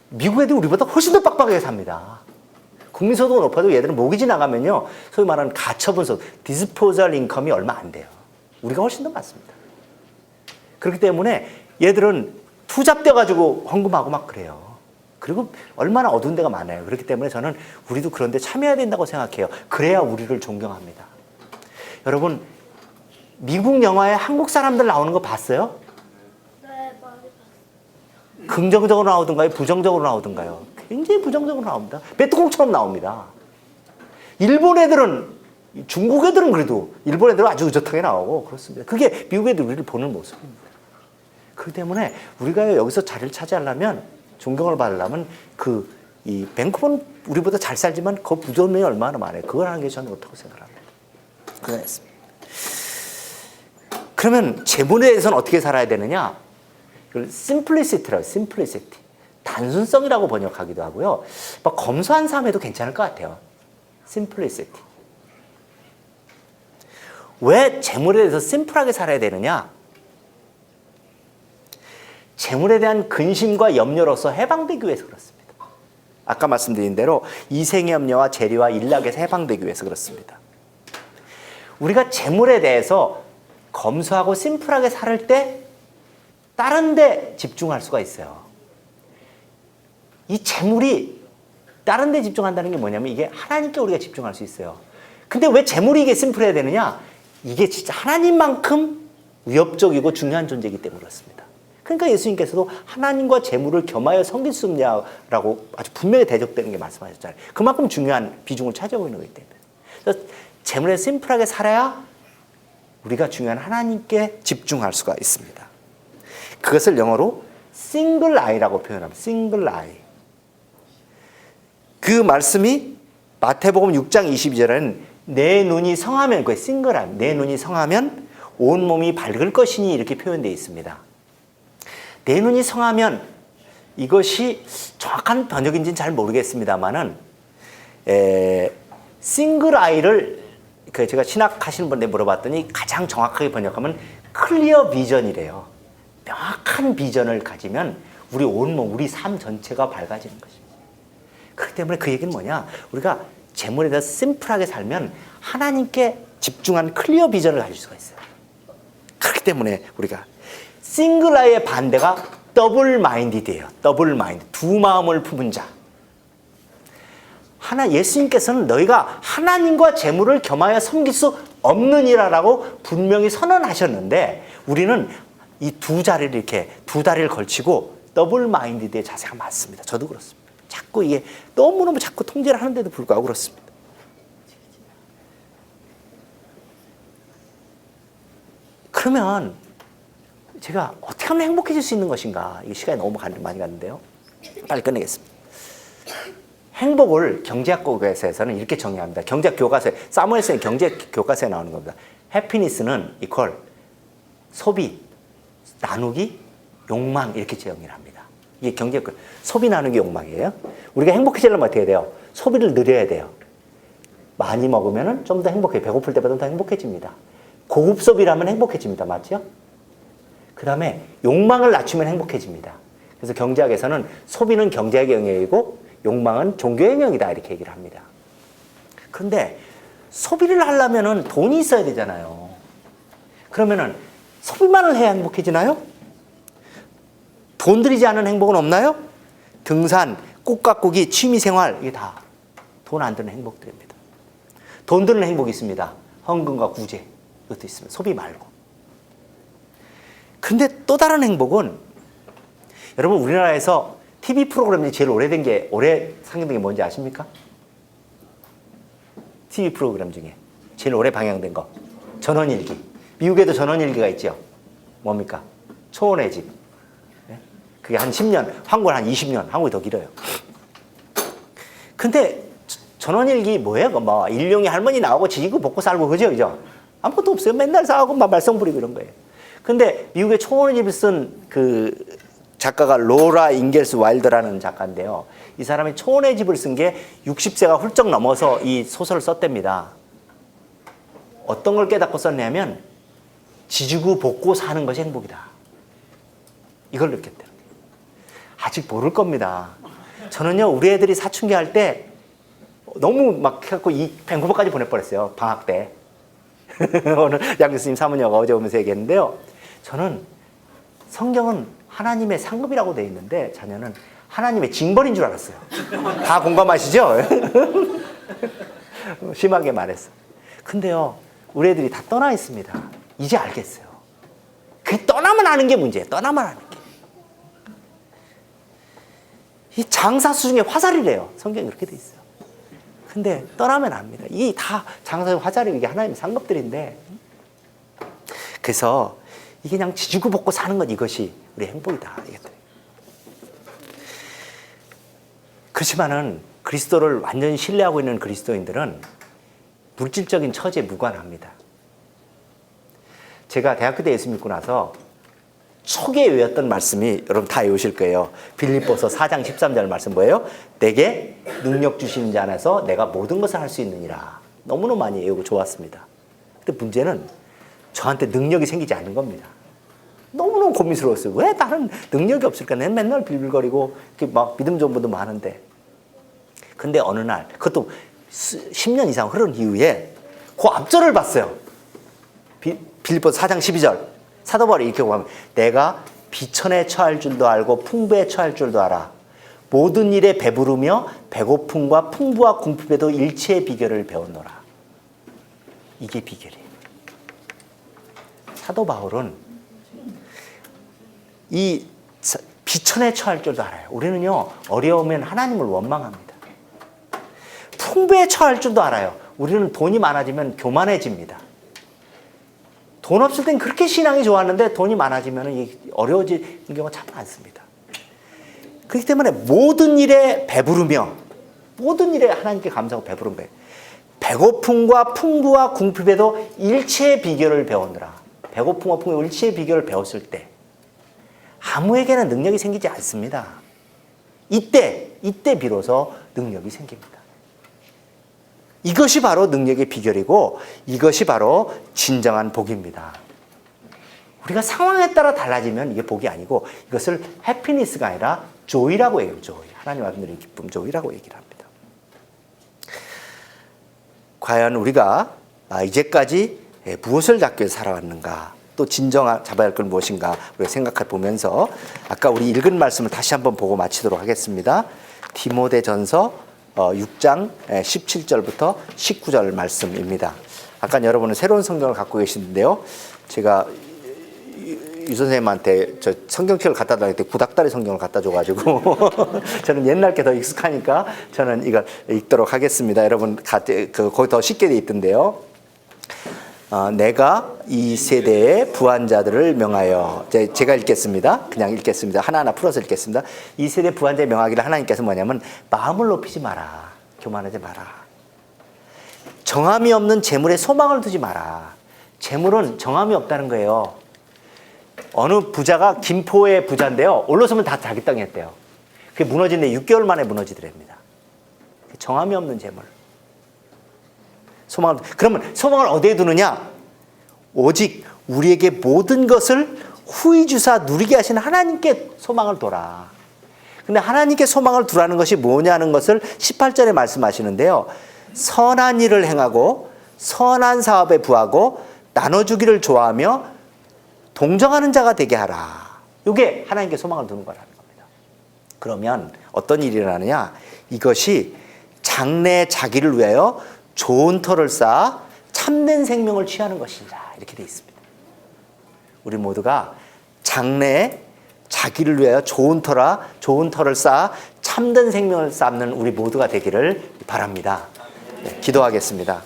Speaker 1: 미국 애들이 우리보다 훨씬 더 빡빡하게 삽니다. 국민소득은 높아도 얘들은 모기지 나가면요, 소위 말하는 가처분 소득, 디스포절 인컴이 얼마 안 돼요. 우리가 훨씬 더 많습니다. 그렇기 때문에 얘들은 투잡돼가지고 헌금하고 막 그래요. 그리고 얼마나 어두운 데가 많아요. 그렇기 때문에 저는 우리도 그런 데 참여해야 된다고 생각해요. 그래야 우리를 존경합니다. 여러분, 미국 영화에 한국 사람들 나오는 거 봤어요?
Speaker 2: 네, 많이 봤어요.
Speaker 1: 긍정적으로 나오던가요? 부정적으로 나오던가요? 굉장히 부정적으로 나옵니다. 베트콩처럼 나옵니다. 일본 애들은, 중국 애들은 그래도 일본 애들은 아주 의젓하게 나오고 그렇습니다. 그게 미국 애들 우리를 보는 모습입니다. 그렇기 때문에 우리가 여기서 자리를 차지하려면, 존경을 받으려면 이 밴쿠버는 우리보다 잘 살지만 그 부정한 면이 얼마나 많아요. 그걸 하는 게 저는 옳다고 생각합니다. 그거였습니다. 그러면 재물에 대해서는 어떻게 살아야 되느냐? 이걸 심플리시티라고, 심플리시티. 단순성이라고 번역하기도 하고요. 막 검소한 삶에도 괜찮을 것 같아요. 심플리시티. 왜 재물에 대해서 심플하게 살아야 되느냐? 재물에 대한 근심과 염려로서 해방되기 위해서 그렇습니다. 아까 말씀드린 대로 이생의 염려와 재리와 일락에서 해방되기 위해서 그렇습니다. 우리가 재물에 대해서 검소하고 심플하게 살 때 다른 데 집중할 수가 있어요. 이 재물이 다른 데 집중한다는 게 뭐냐면 이게 하나님께 우리가 집중할 수 있어요. 근데 왜 재물이 이게 심플해야 되느냐? 이게 진짜 하나님만큼 위협적이고 중요한 존재이기 때문에 그렇습니다. 그러니까 예수님께서도 하나님과 재물을 겸하여 섬길 수 없냐라고 아주 분명히 대적되는 게 말씀하셨잖아요. 그만큼 중요한 비중을 차지하고 있는 거기 때문에. 그래서 재물에 심플하게 살아야 우리가 중요한 하나님께 집중할 수가 있습니다. 그것을 영어로 single eye라고 표현합니다. single eye. 그 말씀이 마태복음 6장 22절에는 내 눈이 성하면, 그게 single eye, 내 눈이 성하면 온 몸이 밝을 것이니 이렇게 표현되어 있습니다. 내 눈이 성하면, 이것이 정확한 번역인지는 잘 모르겠습니다만은 싱글 아이를 제가 신학하시는 분한테 물어봤더니 가장 정확하게 번역하면 클리어 비전이래요. 명확한 비전을 가지면 우리 온몸, 우리 삶 전체가 밝아지는 것입니다. 그렇기 때문에 그 얘기는 뭐냐? 우리가 재물에 대해서 심플하게 살면 하나님께 집중한 클리어 비전을 가질 수가 있어요. 그렇기 때문에 우리가 싱글 아이의 반대가 더블 마인디드예요. 더블 마인드. 두 마음을 품은 자. 예수님께서는 너희가 하나님과 재물을 겸하여 섬길 수 없느니라라고 분명히 선언하셨는데 우리는 이 두 다리를 걸치고 더블 마인디드의 자세가 맞습니다. 저도 그렇습니다. 자꾸 이게 너무너무 자꾸 통제를 하는데도 불구하고 그렇습니다. 그러면 제가 어떻게 하면 행복해질 수 있는 것인가? 이 시간이 너무 많이 갔는데요. 빨리 끝내겠습니다. 행복을 경제학 교과서에서는 이렇게 정의합니다. 경제학 교과서에, 사무엘슨의 경제 교과서에 나오는 겁니다. 해피니스는 이퀄 소비, 나누기, 욕망 이렇게 정의를 합니다. 이게 경제학 소비, 나누기, 욕망이에요. 우리가 행복해지려면 어떻게 해야 돼요? 소비를 늘려야 돼요. 많이 먹으면 좀 더 행복해요. 배고플 때보다 더 행복해집니다. 고급 소비라면 행복해집니다. 맞죠? 그 다음에 욕망을 낮추면 행복해집니다. 그래서 경제학에서는 소비는 경제학의 영역이고 욕망은 종교의 영역이다 이렇게 얘기를 합니다. 그런데 소비를 하려면 돈이 있어야 되잖아요. 그러면은 소비만을 해야 행복해지나요? 돈 들이지 않은 행복은 없나요? 등산, 꽃 가꾸기, 취미생활 이게 다 돈 안 드는 행복들입니다. 돈 드는 행복이 있습니다. 헌금과 구제 이것도 있습니다. 소비 말고. 근데 또 다른 행복은 여러분 우리나라에서 TV 프로그램 중에 제일 오래된 게 오래 상영된 게 뭔지 아십니까? TV 프로그램 중에 제일 오래 방영된 거 전원일기. 미국에도 전원일기가 있죠. 뭡니까? 초원의 집. 그게 한 10년, 한국은 한 20년, 한국이 더 길어요. 근데 전원일기 뭐예요? 뭐 일용이 할머니 나오고 지지고 먹고 살고 그죠? 그죠? 아무것도 없어요. 맨날 싸우고 막 말썽 부리고 이런 거예요. 근데 미국의 초원의 집을 쓴 그 작가가 로라 인겔스 와일드라는 작가인데요. 이 사람이 초원의 집을 쓴 게 60세가 훌쩍 넘어서 이 소설을 썼답니다. 어떤 걸 깨닫고 썼냐면 지지고 볶고 사는 것이 행복이다. 이걸 느꼈대요. 아직 모를 겁니다. 저는요 우리 애들이 사춘기 할 때 너무 막 해갖고 밴쿠버까지 보내버렸어요. 방학 때. 오늘 양 교수님 사모녀가 어제 오면서 얘기했는데요. 저는 성경은 하나님의 상급이라고 되어 있는데 자녀는 하나님의 징벌인 줄 알았어요. 다 공감하시죠? 심하게 말했어. 근데요 우리 애들이 다 떠나 있습니다. 이제 알겠어요. 그 떠나면 아는 게 문제예요. 떠나면 아는 게. 이 장사수 중에 화살이래요. 성경이 그렇게 돼 있어요. 근데 떠나면 압니다. 이게 다 장사수 화살이 이게 하나님의 상급들인데 그래서 이게 그냥 지지고 볶고 사는 것 이것이 우리 행복이다. 그렇지만은 그리스도를 완전히 신뢰하고 있는 그리스도인들은 물질적인 처지에 무관합니다. 제가 대학교 때 예수 믿고 나서 초기에 외웠던 말씀이 여러분 다 외우실 거예요. 빌립보서 4장 13절 말씀 뭐예요? 내게 능력 주시는 자 안에서 내가 모든 것을 할 수 있느니라. 너무너무 많이 외우고 좋았습니다. 근데 문제는 저한테 능력이 생기지 않는 겁니다. 너무너무 고민스러웠어요. 왜 다른 능력이 없을까? 내가 맨날 빌빌거리고 이렇게 막 믿음 좋은 분도 많은데. 근데 어느 날 그것도 10년 이상 흐른 이후에 그 앞절을 봤어요. 빌립보서 4장 12절. 사도 바울이 이렇게 보면 내가 비천에 처할 줄도 알고 풍부에 처할 줄도 알아. 모든 일에 배부르며 배고픔과 풍부와 궁핍에도 일체의 비결을 배웠노라. 이게 비결이에요. 사도 바울은 이 비천에 처할 줄도 알아요. 우리는요 어려우면 하나님을 원망합니다. 풍부에 처할 줄도 알아요. 우리는 돈이 많아지면 교만해집니다. 돈 없을 땐 그렇게 신앙이 좋았는데 돈이 많아지면 어려워지는 경우가 참 많습니다. 그렇기 때문에 모든 일에 배부르며 모든 일에 하나님께 감사하고 배부른 거예요. 배고픔과 풍부와 궁핍에도 일체의 비결을 배우느라. 배고픔과 풍부와 일체의 비결을 배웠을 때 아무에게나 능력이 생기지 않습니다. 이때 비로소 능력이 생깁니다. 이것이 바로 능력의 비결이고 이것이 바로 진정한 복입니다. 우리가 상황에 따라 달라지면 이게 복이 아니고 이것을 해피니스가 아니라 조이라고 해요. 조이. 하나님 앞에 누리는 기쁨, 조이라고 얘기를 합니다. 과연 우리가 이제까지 무엇을 잡기 위해서 살아왔는가? 또 진정한 잡아야 할 건 무엇인가? 우리가 생각해 보면서 아까 우리 읽은 말씀을 다시 한번 보고 마치도록 하겠습니다. 디모데전서 6장 17절부터 19절 말씀입니다. 아까 여러분은 새로운 성경을 갖고 계시는데요. 제가 유 선생님한테 저 성경책을 갖다 달라고 했더니 구닥다리 성경을 갖다 줘가지고 저는 옛날 게 더 익숙하니까 저는 이걸 읽도록 하겠습니다. 여러분 거기 더 쉽게 돼 있던데요. 내가 이 세대의 부한자들을 명하여 제가 읽겠습니다. 그냥 읽겠습니다. 하나하나 풀어서 읽겠습니다. 이 세대 부한자에 명하기를 하나님께서 뭐냐면 마음을 높이지 마라. 교만하지 마라. 정함이 없는 재물에 소망을 두지 마라. 재물은 정함이 없다는 거예요. 어느 부자가 김포의 부자인데요. 올라서면 다 자기 땅이 했대요. 그게 무너지는데 6개월 만에 무너지더랍니다. 정함이 없는 재물. 그러면 소망을 어디에 두느냐? 오직 우리에게 모든 것을 후히 주사 누리게 하신 하나님께 소망을 둬라. 근데 하나님께 소망을 두라는 것이 뭐냐는 것을 18절에 말씀하시는데요. 선한 일을 행하고 선한 사업에 부하고 나눠주기를 좋아하며 동정하는 자가 되게 하라. 이게 하나님께 소망을 두는 거라는 겁니다. 그러면 어떤 일이 일어나느냐? 이것이 장래의 자기를 위하여 좋은 터를 쌓아 참된 생명을 취하는 것이다. 이렇게 되어 있습니다. 우리 모두가 장래에 자기를 위하여 좋은 터를 쌓아 참된 생명을 쌓는 우리 모두가 되기를 바랍니다. 네, 기도하겠습니다.